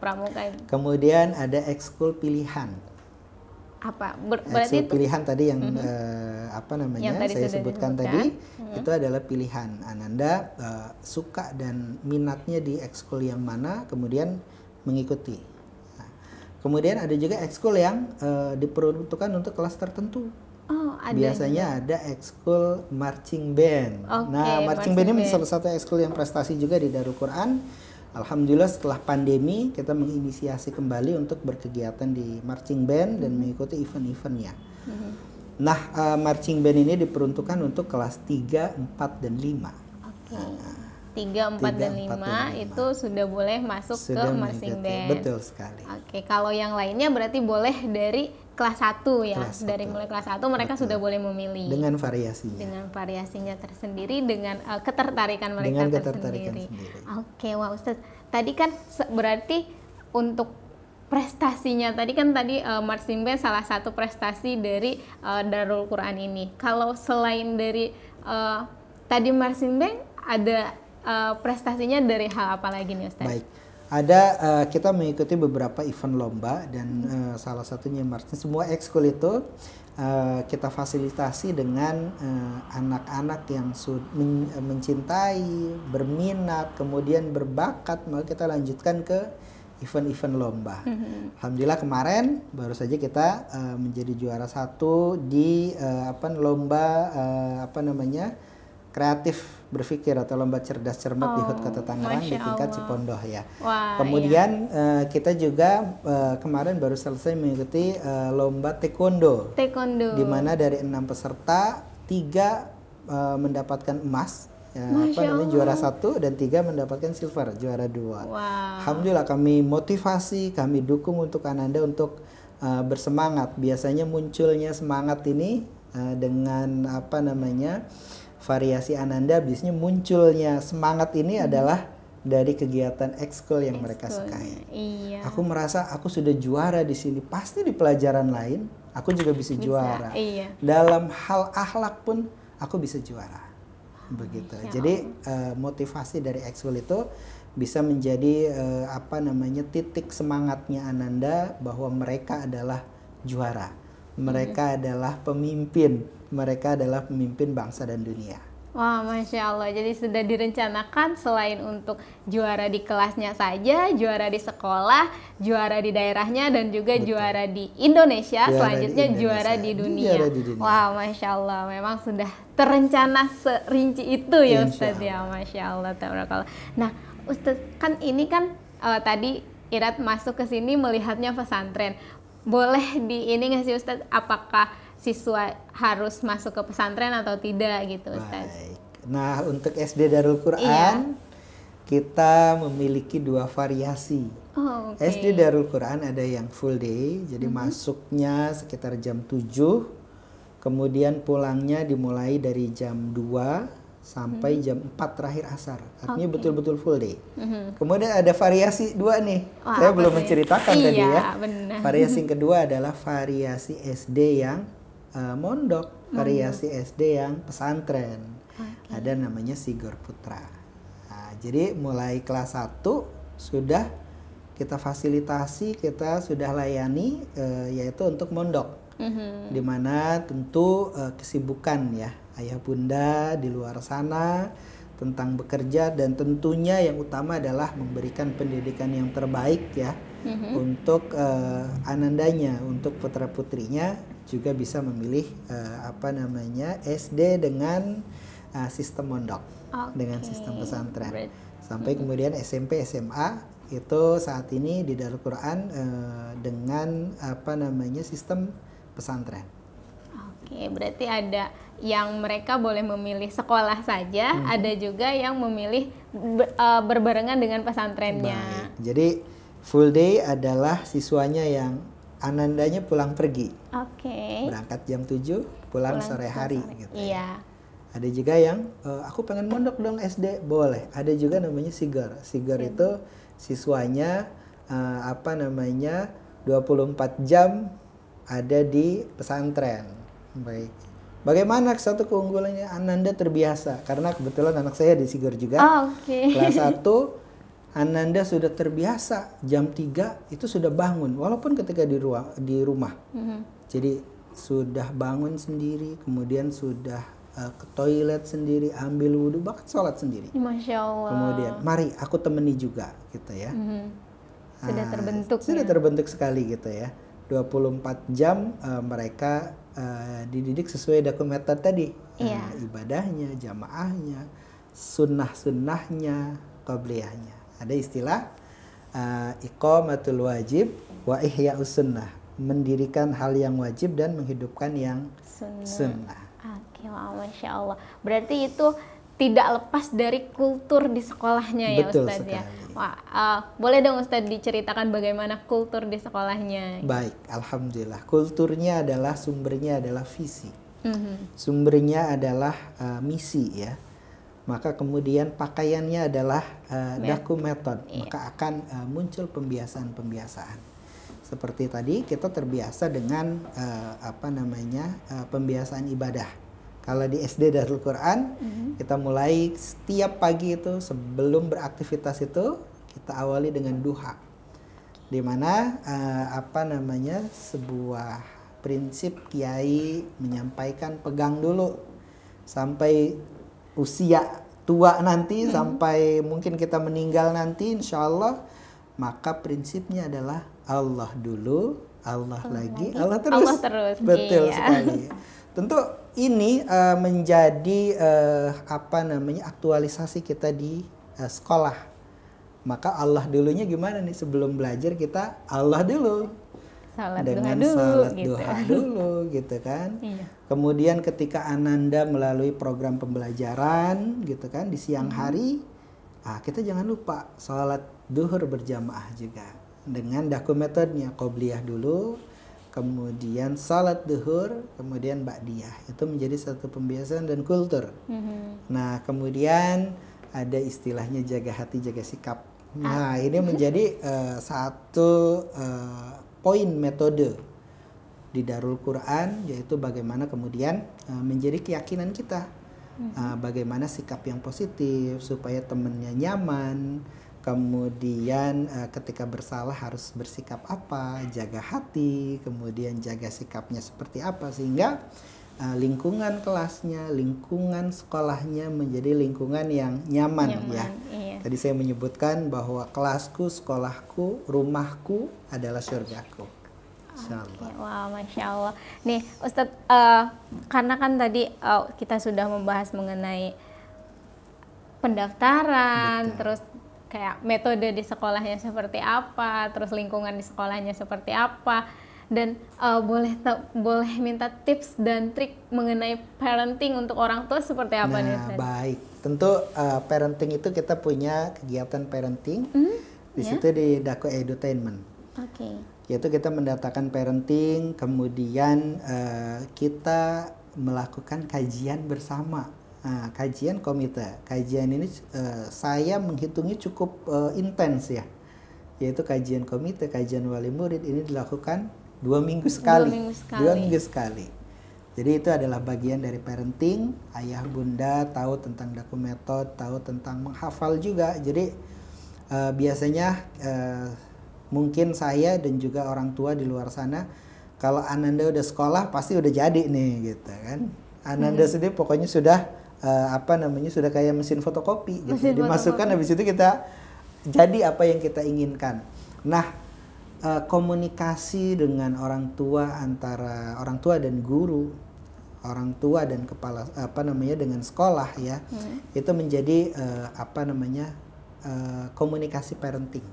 Pramuka. Kemudian ada ekskul pilihan. Berarti ekskul pilihan tadi yang yang saya sebutkan tadi, itu adalah pilihan. Ananda suka dan minatnya di ekskul yang mana, kemudian mengikuti. Kemudian ada juga ekskul yang diperuntukkan untuk kelas tertentu. Biasanya ada ekskul marching band. Marching band ini salah satu ekskul yang prestasi juga di Darul Quran. Alhamdulillah setelah pandemi kita menginisiasi kembali untuk berkegiatan di marching band dan mengikuti event-eventnya. Marching band ini diperuntukkan untuk kelas 3, 4, dan 5. 3, 4, dan 5 itu sudah boleh masuk ke marching band. Betul sekali. Kalau yang lainnya berarti boleh dari kelas 1 ya. Dari mulai kelas 1 mereka sudah boleh memilih. Dengan variasinya. Dengan variasinya tersendiri, dengan ketertarikan mereka tersendiri. Wah Ustadz, tadi kan berarti untuk prestasinya tadi marching band salah satu prestasi dari Darul Quran ini. Kalau selain dari tadi marching band, ada prestasinya dari hal apa lagi nih Ustaz? Baik, ada kita mengikuti beberapa event lomba dan salah satunya marching. Semua ekskul itu kita fasilitasi dengan anak-anak yang mencintai, berminat, kemudian berbakat, maka kita lanjutkan ke event-event lomba. Alhamdulillah kemarin baru saja kita menjadi juara 1 di lomba kreatif berpikir atau lomba cerdas cermat di HUT Kota Tangerang di tingkat Cipondoh ya. Kemudian kita juga kemarin baru selesai mengikuti lomba taekwondo. Di mana dari 6 peserta 3 mendapatkan emas. Juara 1 dan 3 mendapatkan silver, juara 2. Alhamdulillah kami motivasi, kami dukung untuk Ananda untuk bersemangat. Biasanya munculnya semangat ini dengan variasi Ananda, biasanya munculnya semangat ini adalah dari kegiatan ekskul yang mereka sukai. Aku merasa aku sudah juara di sini, pasti di pelajaran lain aku juga bisa juara. Dalam hal akhlak pun aku bisa juara. Begitu. Jadi motivasi dari ekskul itu bisa menjadi titik semangatnya Ananda bahwa mereka adalah juara. Mereka adalah pemimpin. Mereka adalah pemimpin bangsa dan dunia. Wah, Masya Allah. Jadi sudah direncanakan selain untuk juara di kelasnya saja, juara di sekolah, juara di daerahnya, dan juga juara di Indonesia. Selanjutnya juara di dunia. Wah, Masya Allah. Memang sudah terencana serinci itu ya Ustadz ya. Masya Allah. Nah, Ustadz, kan ini kan tadi Irat masuk ke sini melihatnya pesantren. Boleh di ini nggak sih Ustadz, apakah siswa harus masuk ke pesantren atau tidak gitu Ustadz? Baik. Nah, untuk SD Darul Quran Iya. kita memiliki 2 variasi. Oh, oke. SD Darul Quran ada yang full day, jadi masuknya sekitar jam 7, kemudian pulangnya dimulai dari jam 2 sampai jam 4 terakhir asar. Artinya Oke. betul-betul full day. Kemudian ada variasi 2 nih. Wah, Saya apa belum tuh ya? menceritakan tadi Iya, ya. benar. Variasi yang kedua adalah variasi SD yang mondok, variasi SD yang pesantren. Ada namanya Sigor Putra. Nah, jadi mulai kelas 1 sudah kita fasilitasi, kita sudah layani yaitu untuk mondok. Di mana tentu kesibukan ya ayah bunda di luar sana tentang bekerja, dan tentunya yang utama adalah memberikan pendidikan yang terbaik ya untuk anandanya, untuk putra putrinya juga bisa memilih SD dengan sistem mondok, dengan sistem pesantren. Sampai kemudian SMP SMA itu saat ini di Darul Quran dengan sistem pesantren. Oke, berarti ada yang mereka boleh memilih sekolah saja, ada juga yang memilih berbarengan dengan pesantrennya. Baik. Jadi full day adalah siswanya yang anandanya pulang pergi. Oke. Berangkat jam 7, pulang sore hari gitu. Iya. Ada juga yang aku pengen mondok dong SD, boleh. Ada juga namanya Sigor. Sigor itu siswanya 24 jam ada di pesantren. Baik. Bagaimana satu keunggulannya? Ananda terbiasa karena kebetulan anak saya di Sigor juga. Oke. Kelas 1 Ananda sudah terbiasa jam 3 itu sudah bangun walaupun ketika di rumah. Jadi sudah bangun sendiri, kemudian sudah ke toilet sendiri, ambil wudhu, bahkan sholat sendiri. Masya Allah. Kemudian, mari aku temani juga, gitu ya. Sudah terbentuk. Sudah terbentuk sekali gitu ya. 24 jam mereka dididik sesuai dokumenter tadi. Ibadahnya, jamaahnya, sunnah-sunnahnya, qabliyahnya. Ada istilah iqamatul wajib wa ihya'us sunnah. Mendirikan hal yang wajib dan menghidupkan yang sunnah. Oke, wah, Masya Allah. Berarti itu tidak lepas dari kultur di sekolahnya ya Ustadz ya. Wah, boleh dong Ustadz diceritakan bagaimana kultur di sekolahnya? Baik, alhamdulillah. Kulturnya adalah sumbernya adalah visi, sumbernya adalah misi ya. Maka kemudian pakaiannya adalah dokumenter. Maka akan muncul pembiasaan-pembiasaan. Seperti tadi kita terbiasa dengan pembiasaan ibadah. Kalau di SD Darul Quran kita mulai setiap pagi itu sebelum beraktivitas itu kita awali dengan duha, di mana sebuah prinsip kiai menyampaikan pegang dulu sampai usia tua nanti, sampai mungkin kita meninggal nanti insya Allah. Maka prinsipnya adalah Allah dulu, Allah lagi, Allah terus. Allah terus. Betul sekali. Tentu ini menjadi aktualisasi kita di sekolah. Maka Allah dulunya gimana nih, sebelum belajar kita Allah dulu. Salat dengan duha dulu, salat gitu. duha dulu gitu kan. Iya. Kemudian ketika Ananda melalui program pembelajaran gitu kan di siang hari, kita jangan lupa salat duhur berjamaah juga dengan metodenya qobliyah dulu, kemudian salat duhur, kemudian ba'diyah. Itu menjadi satu pembiasaan dan kultur. Nah, kemudian ada istilahnya jaga hati, jaga sikap. Nah, ini menjadi satu poin metode di Darul Quran, yaitu bagaimana kemudian menjadi keyakinan kita. Bagaimana sikap yang positif supaya temannya nyaman. Kemudian ketika bersalah harus bersikap apa, jaga hati, kemudian jaga sikapnya seperti apa, sehingga lingkungan kelasnya, lingkungan sekolahnya menjadi lingkungan yang nyaman ya. Iya. Tadi saya menyebutkan bahwa kelasku, sekolahku, rumahku adalah surgaku. Insyaallah. Wah, Masya Allah. Nih Ustadz, karena kan tadi kita sudah membahas mengenai pendaftaran, terus kayak metode di sekolahnya seperti apa, terus lingkungan di sekolahnya seperti apa, dan boleh minta tips dan trik mengenai parenting untuk orang tua seperti apa nih Ustaz? Baik, tentu parenting itu kita punya kegiatan parenting di situ di Dako Edutainment. Yaitu kita mendatangkan parenting, kemudian kita melakukan kajian bersama. Kajian komite. Kajian ini saya menghitungnya cukup intens ya. Yaitu kajian komite, kajian wali murid ini dilakukan 2 minggu sekali. 2 minggu sekali. Jadi itu adalah bagian dari parenting. Ayah bunda tahu tentang Dako Method, tahu tentang menghafal juga. Jadi biasanya mungkin saya dan juga orang tua di luar sana, kalau Ananda udah sekolah pasti udah jadi nih gitu kan. Ananda sendiri pokoknya sudah sudah kayak mesin fotokopi gitu. Dimasukkan habis itu kita jadi apa yang kita inginkan. Nah, komunikasi dengan orang tua, antara orang tua dan guru, orang tua dan kepala dengan sekolah ya, itu menjadi komunikasi parenting.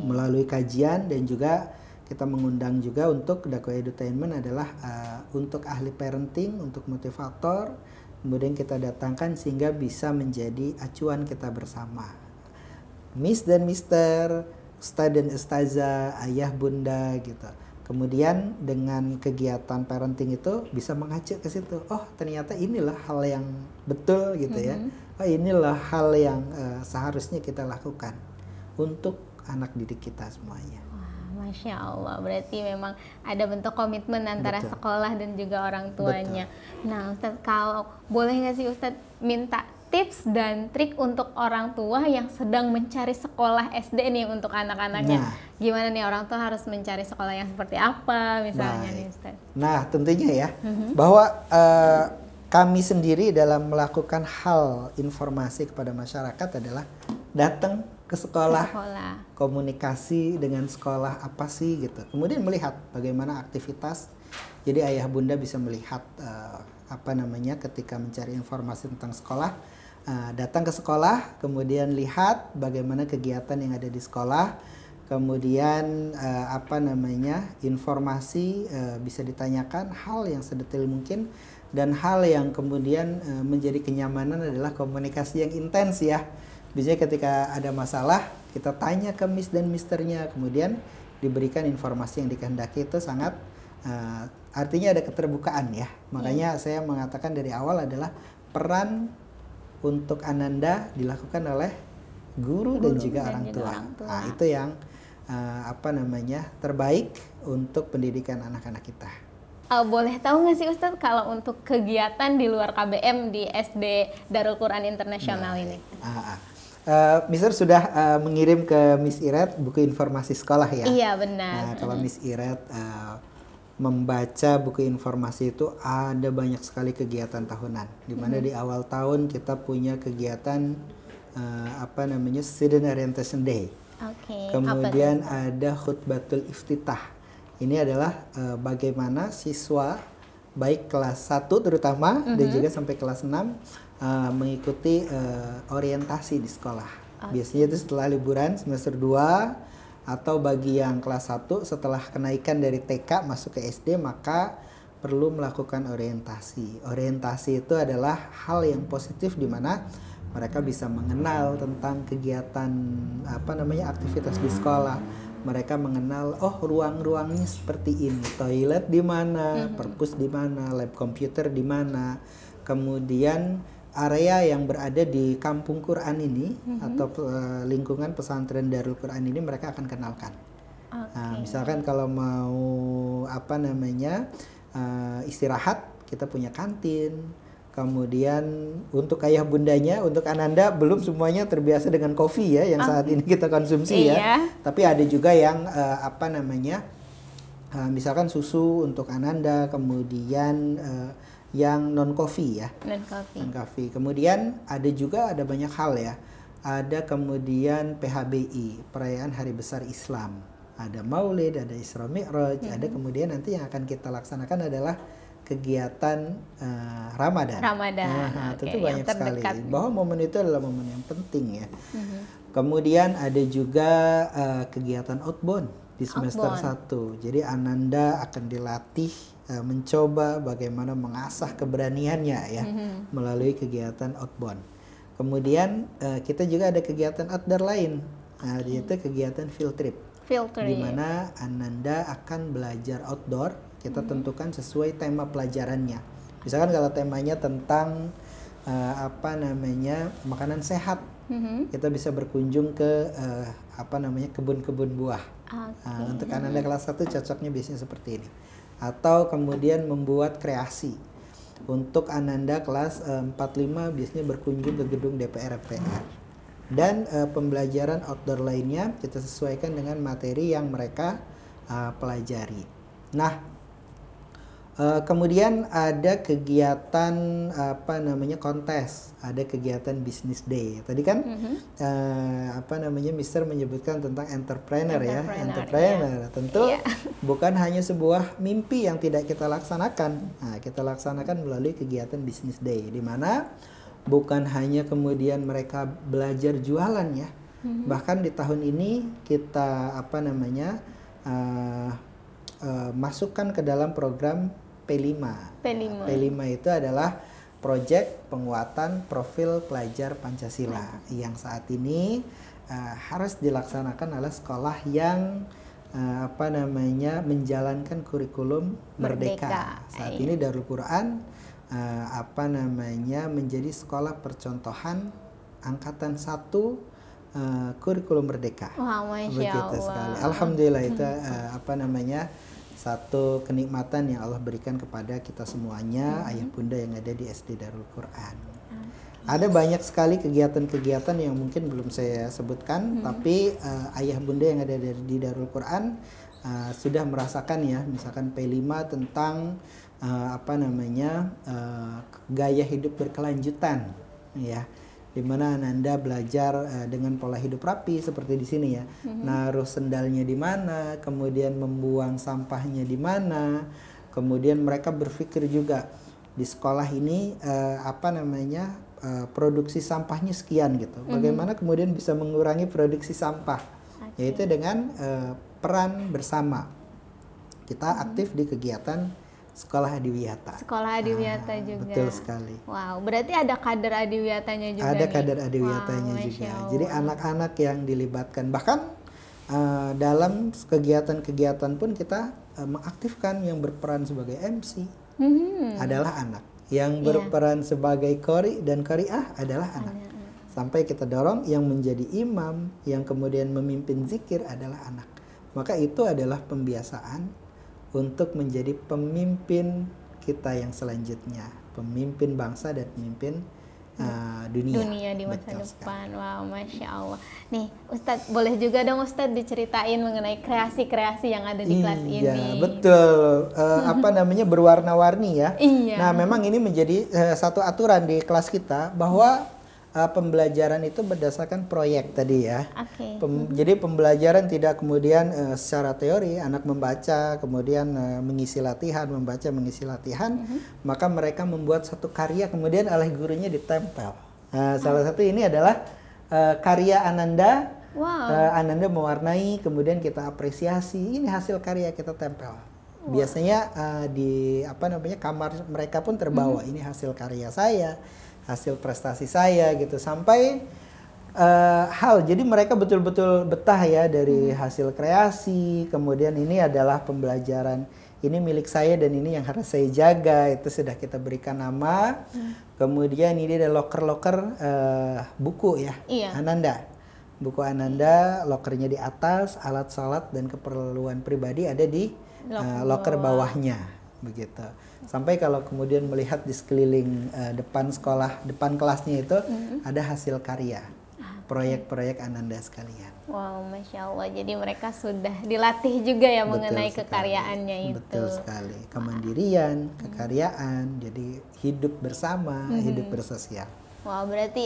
Melalui kajian, dan juga kita mengundang juga untuk Dako Edutainment adalah untuk ahli parenting, untuk motivator, kemudian kita datangkan sehingga bisa menjadi acuan kita bersama. Miss dan Mister, Ustadz dan Ustazah, ayah bunda gitu. Kemudian dengan kegiatan parenting itu bisa mengacu ke situ. Oh, ternyata inilah hal yang betul gitu ya. Oh, inilah hal yang seharusnya kita lakukan untuk anak didik kita semuanya. Masya Allah, berarti memang ada bentuk komitmen antara sekolah dan juga orang tuanya. Nah Ustadz, kalau boleh nggak sih Ustadz minta tips dan trik untuk orang tua yang sedang mencari sekolah SD nih untuk anak-anaknya? Gimana nih orang tua harus mencari sekolah yang seperti apa misalnya nih Ustadz? Nah tentunya ya, bahwa kami sendiri dalam melakukan hal informasi kepada masyarakat adalah datang ke sekolah, komunikasi dengan sekolah apa sih gitu. Kemudian melihat bagaimana aktivitas. Jadi ayah bunda bisa melihat ketika mencari informasi tentang sekolah, datang ke sekolah, kemudian lihat bagaimana kegiatan yang ada di sekolah, kemudian informasi bisa ditanyakan, hal yang sedetail mungkin, dan hal yang kemudian menjadi kenyamanan adalah komunikasi yang intens ya. Biasanya ketika ada masalah, kita tanya ke Miss dan Misternya, kemudian diberikan informasi yang dikehendaki. Itu sangat artinya ada keterbukaan ya. Makanya saya mengatakan dari awal adalah peran untuk Ananda dilakukan oleh guru dan juga orang tua. Nah, itu yang terbaik untuk pendidikan anak-anak kita. Boleh tahu nggak sih Ustadz kalau untuk kegiatan di luar KBM di SD Darul Quran Internasional ini? Mister sudah mengirim ke Miss Iret buku informasi sekolah ya? Iya benar. Nah, kalau Miss Iret membaca buku informasi itu ada banyak sekali kegiatan tahunan. Di mana di awal tahun kita punya kegiatan Student Orientation Day. Kemudian ada khutbatul iftitah. Ini adalah bagaimana siswa baik kelas 1 terutama dan juga sampai kelas 6 mengikuti orientasi di sekolah. Biasanya itu setelah liburan semester 2, atau bagi yang kelas 1 setelah kenaikan dari TK masuk ke SD maka perlu melakukan orientasi. Orientasi itu adalah hal yang positif di mana mereka bisa mengenal tentang kegiatan aktivitas di sekolah. Mereka mengenal ruang-ruangnya seperti ini, toilet di mana, perpus di mana, lab komputer di mana, kemudian area yang berada di kampung Quran ini atau lingkungan pesantren Darul Quran ini mereka akan kenalkan. Nah, misalkan kalau mau istirahat, kita punya kantin. Kemudian untuk ayah bundanya, untuk Ananda belum semuanya terbiasa dengan kopi ya yang saat ini kita konsumsi ya. Tapi ada juga yang misalkan susu untuk Ananda, kemudian yang non coffee ya. Non coffee. Kemudian ada banyak hal ya. Ada kemudian PHBI, perayaan Hari Besar Islam. Ada Maulid, ada Isra Mi'raj, ada kemudian nanti yang akan kita laksanakan adalah kegiatan Ramadan. Nah, tentu banyak sekali. Bahwa momen itu adalah momen yang penting ya. Kemudian ada juga kegiatan outbound di semester 1. Jadi Ananda akan dilatih mencoba bagaimana mengasah keberaniannya ya melalui kegiatan outbound. Kemudian kita juga ada kegiatan outdoor lain, yaitu kegiatan field trip. Di mana Ananda akan belajar outdoor, kita tentukan sesuai tema pelajarannya. Misalkan kalau temanya tentang makanan sehat, kita bisa berkunjung ke kebun-kebun buah. Untuk Ananda kelas 1 cocoknya biasanya seperti ini. Atau kemudian membuat kreasi. Untuk Ananda kelas 45 biasanya berkunjung ke gedung DPR MPR. Dan pembelajaran outdoor lainnya kita sesuaikan dengan materi yang mereka pelajari. Nah, kemudian ada kegiatan kontes, ada kegiatan business day. Tadi kan Mister menyebutkan tentang entrepreneur ya. Tentu bukan hanya sebuah mimpi yang tidak kita laksanakan. Nah, kita laksanakan melalui kegiatan business day, di mana bukan hanya kemudian mereka belajar jualan ya. Bahkan di tahun ini kita masukkan ke dalam program P5. P5 itu adalah proyek penguatan profil pelajar Pancasila yang saat ini harus dilaksanakan oleh sekolah yang menjalankan kurikulum Merdeka. Saat ini Darul Quran menjadi sekolah percontohan angkatan 1 kurikulum Merdeka. Wah, Masya Allah. Sekali. Alhamdulillah itu satu kenikmatan yang Allah berikan kepada kita semuanya, ayah bunda yang ada di SD Darul Quran. Ada banyak sekali kegiatan-kegiatan yang mungkin belum saya sebutkan, tapi ayah bunda yang ada di Darul Quran sudah merasakan ya, misalkan P5 tentang gaya hidup berkelanjutan ya, di mana Ananda belajar dengan pola hidup rapi seperti di sini ya. Naruh sendalnya di mana, kemudian membuang sampahnya di mana. Kemudian mereka berpikir juga di sekolah ini produksi sampahnya sekian gitu. Bagaimana kemudian bisa mengurangi produksi sampah? Yaitu dengan peran bersama. Kita aktif di kegiatan Sekolah Adiwiyata. Sekolah Adiwiyata juga. Betul sekali. Wow, berarti ada kader Adiwiyatanya juga. Ada kader Adiwiyatanya juga. Jadi anak-anak yang dilibatkan. Bahkan dalam kegiatan-kegiatan pun kita mengaktifkan yang berperan sebagai MC adalah anak. Yang berperan sebagai qori dan qari'ah adalah anak. Sampai kita dorong yang menjadi imam, yang kemudian memimpin zikir adalah anak. Maka itu adalah pembiasaan untuk menjadi pemimpin kita yang selanjutnya, pemimpin bangsa dan pemimpin dunia di masa depan. Wow, Masya Allah. Nih, Ustadz, boleh juga dong Ustadz diceritain mengenai kreasi-kreasi yang ada di kelas ini. Iya, betul. Berwarna-warni ya. Iya. Nah, memang ini menjadi satu aturan di kelas kita bahwa pembelajaran itu berdasarkan proyek tadi ya. Jadi pembelajaran tidak kemudian secara teori anak membaca kemudian mengisi latihan, membaca mengisi latihan, maka mereka membuat satu karya kemudian oleh gurunya ditempel. Salah satu ini adalah karya Ananda. Ananda mewarnai kemudian kita apresiasi, ini hasil karya kita tempel. Biasanya di kamar mereka pun terbawa, ini hasil karya saya, hasil prestasi saya gitu, sampai jadi mereka betul-betul betah ya dari hasil kreasi. Kemudian ini adalah pembelajaran, ini milik saya dan ini yang harus saya jaga, itu sudah kita berikan nama. Kemudian ini ada loker-loker buku ya. Ananda, buku Ananda, lokernya di atas, alat salat dan keperluan pribadi ada di loker bawahnya begitu. Sampai kalau kemudian melihat di sekeliling depan sekolah, depan kelasnya itu ada hasil karya, proyek-proyek Ananda sekalian. Wow, Masya Allah. Jadi mereka sudah dilatih juga ya mengenai kekaryaannya itu. Betul sekali. Kemandirian, kekaryaan, jadi hidup bersama, hidup bersosial. Wah, berarti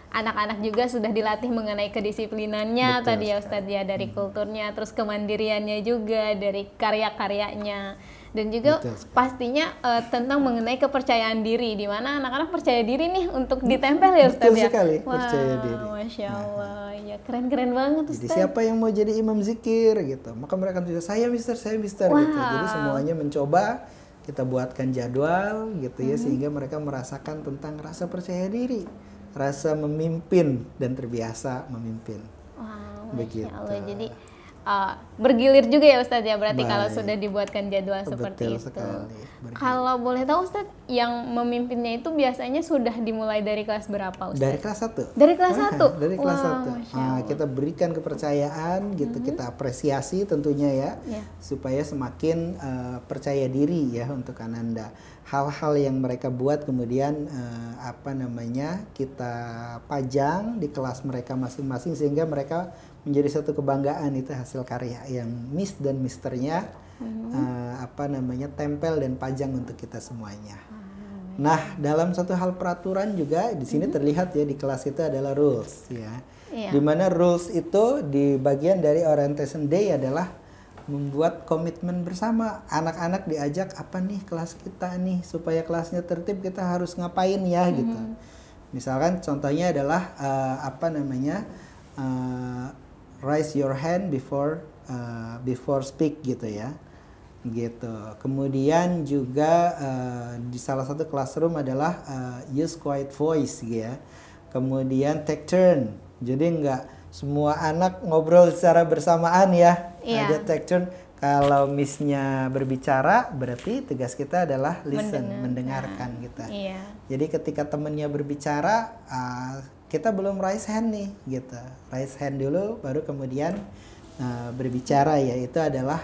anak-anak juga sudah dilatih mengenai kedisiplinannya. Betul tadi ya Ustadz ya, dari kulturnya, terus kemandiriannya juga, dari karya-karyanya, dan juga pastinya tentang mengenai kepercayaan diri, di mana anak-anak percaya diri nih untuk ditempel ya Ustadz ya. Betul sekali, wah, percaya diri. Masya Allah, ya keren-keren banget Ustadz. Jadi siapa yang mau jadi imam zikir gitu, maka mereka juga saya mister gitu. Jadi semuanya mencoba, kita buatkan jadwal gitu ya, sehingga mereka merasakan tentang rasa percaya diri, rasa memimpin dan terbiasa memimpin. Wow, Masya Allah. Jadi bergilir juga ya Ustadz ya, berarti kalau sudah dibuatkan jadwal seperti itu. Kalau boleh tahu Ustadz, yang memimpinnya itu biasanya sudah dimulai dari kelas berapa Ustadz? Dari kelas 1. Dari kelas 1? Dari kelas 1. Kita berikan kepercayaan gitu, kita apresiasi tentunya ya, supaya semakin percaya diri ya untuk Ananda. Hal-hal yang mereka buat kemudian kita pajang di kelas mereka masing-masing, sehingga mereka menjadi satu kebanggaan, itu hasil karya yang Miss dan Misternya tempel dan pajang untuk kita semuanya. Nah, dalam satu hal peraturan juga di sini terlihat ya, di kelas itu adalah rules ya. Dimana rules itu di bagian dari orientation day adalah membuat komitmen bersama. Anak-anak diajak, apa nih kelas kita nih, supaya kelasnya tertib kita harus ngapain ya gitu. Misalkan contohnya adalah raise your hand before speak gitu ya, gitu. Kemudian juga di salah satu classroom adalah use quiet voice gitu ya. Kemudian take turn, jadi nggak semua anak ngobrol secara bersamaan ya. Ada take turn. Kalau missnya berbicara, berarti tugas kita adalah listen, mendengarkan kita. Jadi ketika temennya berbicara, kita belum raise hand nih gitu, raise hand dulu baru kemudian berbicara ya. Itu adalah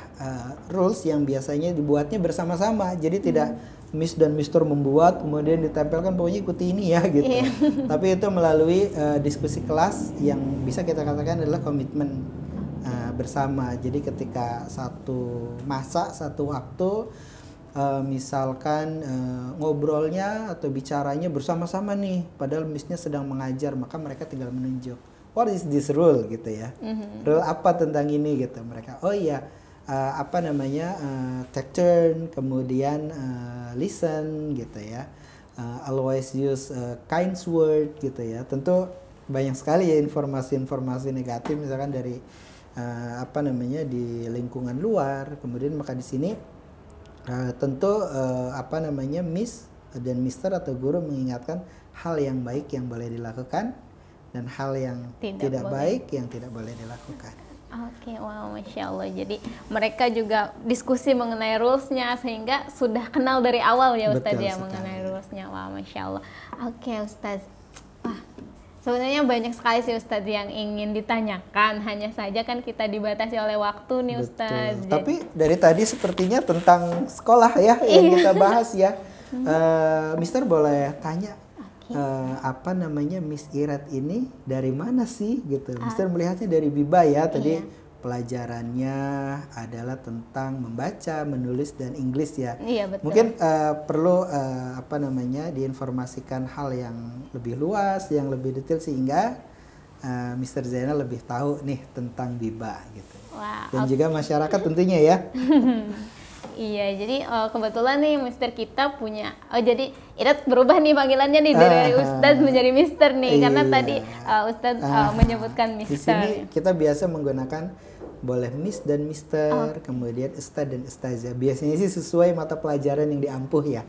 rules yang biasanya dibuatnya bersama-sama, jadi tidak Miss dan Mister membuat kemudian ditempelkan pokoknya ikuti ini ya gitu. Tapi itu melalui diskusi kelas yang bisa kita katakan adalah komitmen bersama. Jadi ketika satu masa, satu waktu misalkan ngobrolnya atau bicaranya bersama-sama nih, padahal missnya sedang mengajar, maka mereka tinggal menunjuk, what is this rule gitu ya, rule apa tentang ini gitu. Mereka take turn, kemudian listen gitu ya, always use kind word gitu ya. Tentu banyak sekali ya informasi-informasi negatif misalkan dari di lingkungan luar. Kemudian maka di sini tentu Miss dan Mister atau guru mengingatkan hal yang baik yang boleh dilakukan dan hal yang tidak baik yang tidak boleh dilakukan. Oke, wow, Masya Allah. Jadi mereka juga diskusi mengenai rulesnya sehingga sudah kenal dari awal ya Ustadz ya mengenai rulesnya. Wah, Masya Allah. Oke Ustadz. Sebenarnya banyak sekali sih Ustadz yang ingin ditanyakan, hanya saja kan kita dibatasi oleh waktu nih Ustadz. Tapi dari tadi sepertinya tentang sekolah ya yang kita bahas ya. Mister boleh tanya, Miss Irat ini dari mana sih gitu? Mister melihatnya dari Biba ya tadi. Pelajarannya adalah tentang membaca, menulis dan Inggris ya. Iya, betul. Mungkin perlu diinformasikan hal yang lebih luas, yang lebih detail sehingga Mr. Zainal lebih tahu nih tentang Biba gitu. Wow, dan juga masyarakat tentunya ya. Iya, jadi kebetulan nih Mister kita punya, jadi Irat berubah nih panggilannya nih dari Ustadz menjadi Mister nih, karena tadi Ustadz menyebutkan Mister. Di sini kita biasa menggunakan boleh Miss dan Mister, kemudian Ustadz dan Ustazah. Biasanya sih sesuai mata pelajaran yang diampuh ya.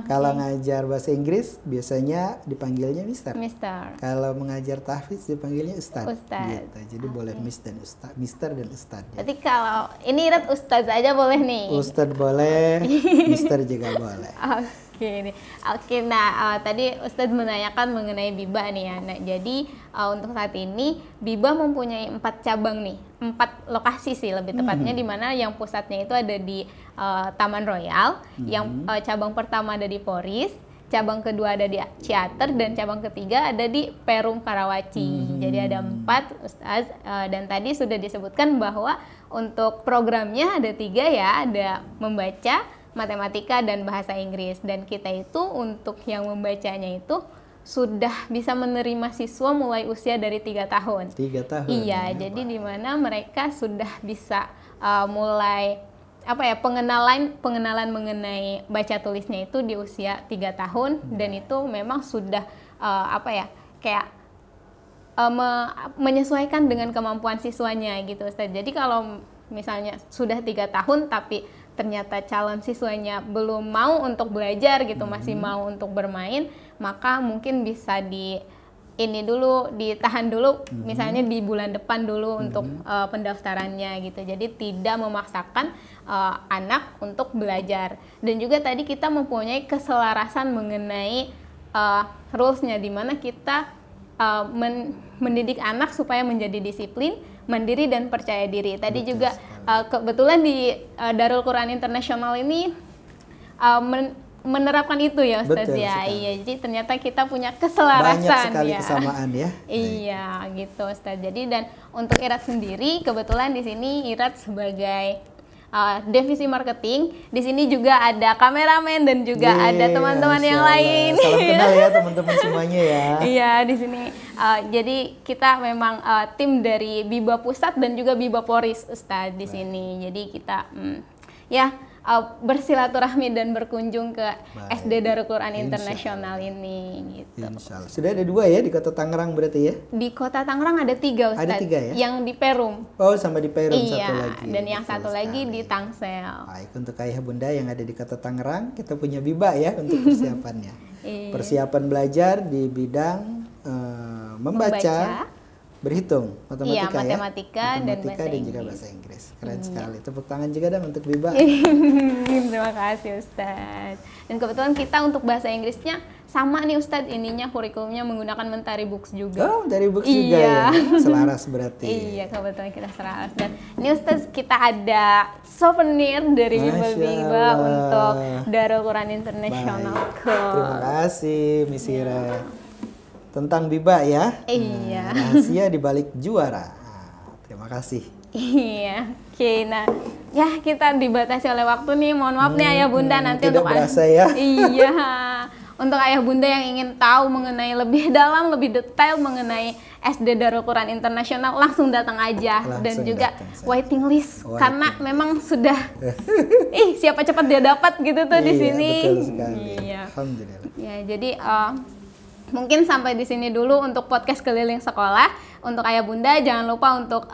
Kalau ngajar bahasa Inggris biasanya dipanggilnya Mister. Kalau mengajar tahfiz dipanggilnya Ustadz. Gitu. Jadi boleh Miss dan Ustadz, Mister dan Ustadz. Jadi kalau ini Irat Ustadz aja boleh nih. Ustadz boleh, Mister juga boleh. Oke, nah tadi Ustadz menanyakan mengenai Biba nih ya. Nah, jadi untuk saat ini Biba mempunyai 4 cabang nih, 4 lokasi sih lebih tepatnya, di mana yang pusatnya itu ada di Taman Royal, yang cabang pertama ada di Poris, cabang kedua ada di Ciater, dan cabang ketiga ada di Perum Karawaci. Jadi ada 4 Ustadz, dan tadi sudah disebutkan bahwa untuk programnya ada 3 ya, ada membaca, matematika, dan bahasa Inggris. Dan kita itu untuk yang membacanya itu sudah bisa menerima siswa mulai usia dari 3 tahun. 3 tahun. Iya, jadi di mana mereka sudah bisa mulai pengenalan mengenai baca tulisnya itu di usia 3 tahun dan itu memang sudah menyesuaikan dengan kemampuan siswanya gitu Ustaz. Jadi kalau misalnya sudah 3 tahun tapi ternyata calon siswanya belum mau untuk belajar gitu, masih mau untuk bermain, maka mungkin bisa ditahan dulu, misalnya di bulan depan dulu untuk pendaftarannya gitu. Jadi tidak memaksakan anak untuk belajar. Dan juga tadi kita mempunyai keselarasan mengenai rules-nya, di mana kita mendidik anak supaya menjadi disiplin, mandiri dan percaya diri. Tadi betul juga kebetulan di Darul Quran International ini menerapkan itu ya Ustaz. Betul, ya. Iya, jadi ternyata kita punya keselarasan. Banyak sekali kesamaan ya. Iya, gitu Ustaz. Jadi dan untuk Irat sendiri kebetulan di sini Irat sebagai divisi marketing. Di sini juga ada kameramen dan juga ada teman-teman yang lain. Salam kenal ya teman-teman semuanya ya. Iya, di sini jadi kita memang tim dari Biba Pusat dan juga Biba Poris Ustaz di sini. Jadi kita bersilaturahmi dan berkunjung ke SD Darul Quran International ini gitu. Insyaallah. Sudah ada 2 ya di Kota Tangerang berarti ya? Di Kota Tangerang ada 3 Ustaz. Ada 3 ya? Yang di Perum. Oh, sama di Perum iya, satu lagi. Dan yang satu lagi di Tangsel. Baik, untuk ayah bunda yang ada di Kota Tangerang, kita punya Biba ya untuk persiapannya. Persiapan belajar di bidang membaca, berhitung, matematika, dan juga bahasa Inggris. Keren sekali. Tepuk tangan juga dong untuk Biba. Terima kasih Ustaz. Dan kebetulan kita untuk bahasa Inggrisnya sama nih Ustaz, ininya kurikulumnya menggunakan Mentari Books juga. Oh, Mentari Books juga ya. Selaras berarti. Iya, kebetulan kita selaras. Dan ini Ustaz, kita ada souvenir dari Biba untuk Darul Quran International School. Terima kasih Miss Ira. Tentang Biba ya. Iya. Rahasia di balik juara. Terima kasih. Iya. Oke, nah ya kita dibatasi oleh waktu nih. Mohon maaf nih Ayah Bunda nanti tidak untuk berasa ya. Iya. Untuk Ayah Bunda yang ingin tahu mengenai lebih dalam, lebih detail mengenai SD Darul Quran International, langsung datang aja. Dan juga waiting list karena memang sudah siapa cepat dia dapat gitu tuh di sini. Betul sekali. Iya. Alhamdulillah. Ya, jadi mungkin sampai di sini dulu untuk podcast Keliling Sekolah. Untuk Ayah Bunda jangan lupa untuk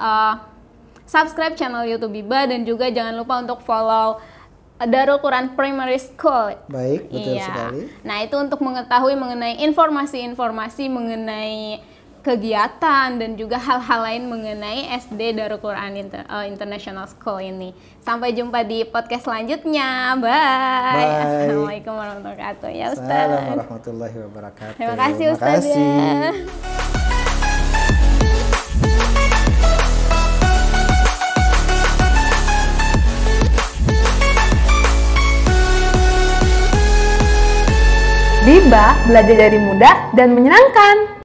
subscribe channel YouTube Biba dan juga jangan lupa untuk follow Darul Quran Primary School. Baik, betul sekali. Nah, itu untuk mengetahui mengenai informasi-informasi mengenai kegiatan dan juga hal-hal lain mengenai SD Darul Quran International School ini. Sampai jumpa di podcast selanjutnya. Bye. Assalamualaikum warahmatullahi wabarakatuh. Ya Ustaz. Assalamualaikum warahmatullahi wabarakatuh. Terima kasih Ustaz. Biba, belajar dari mudah dan menyenangkan.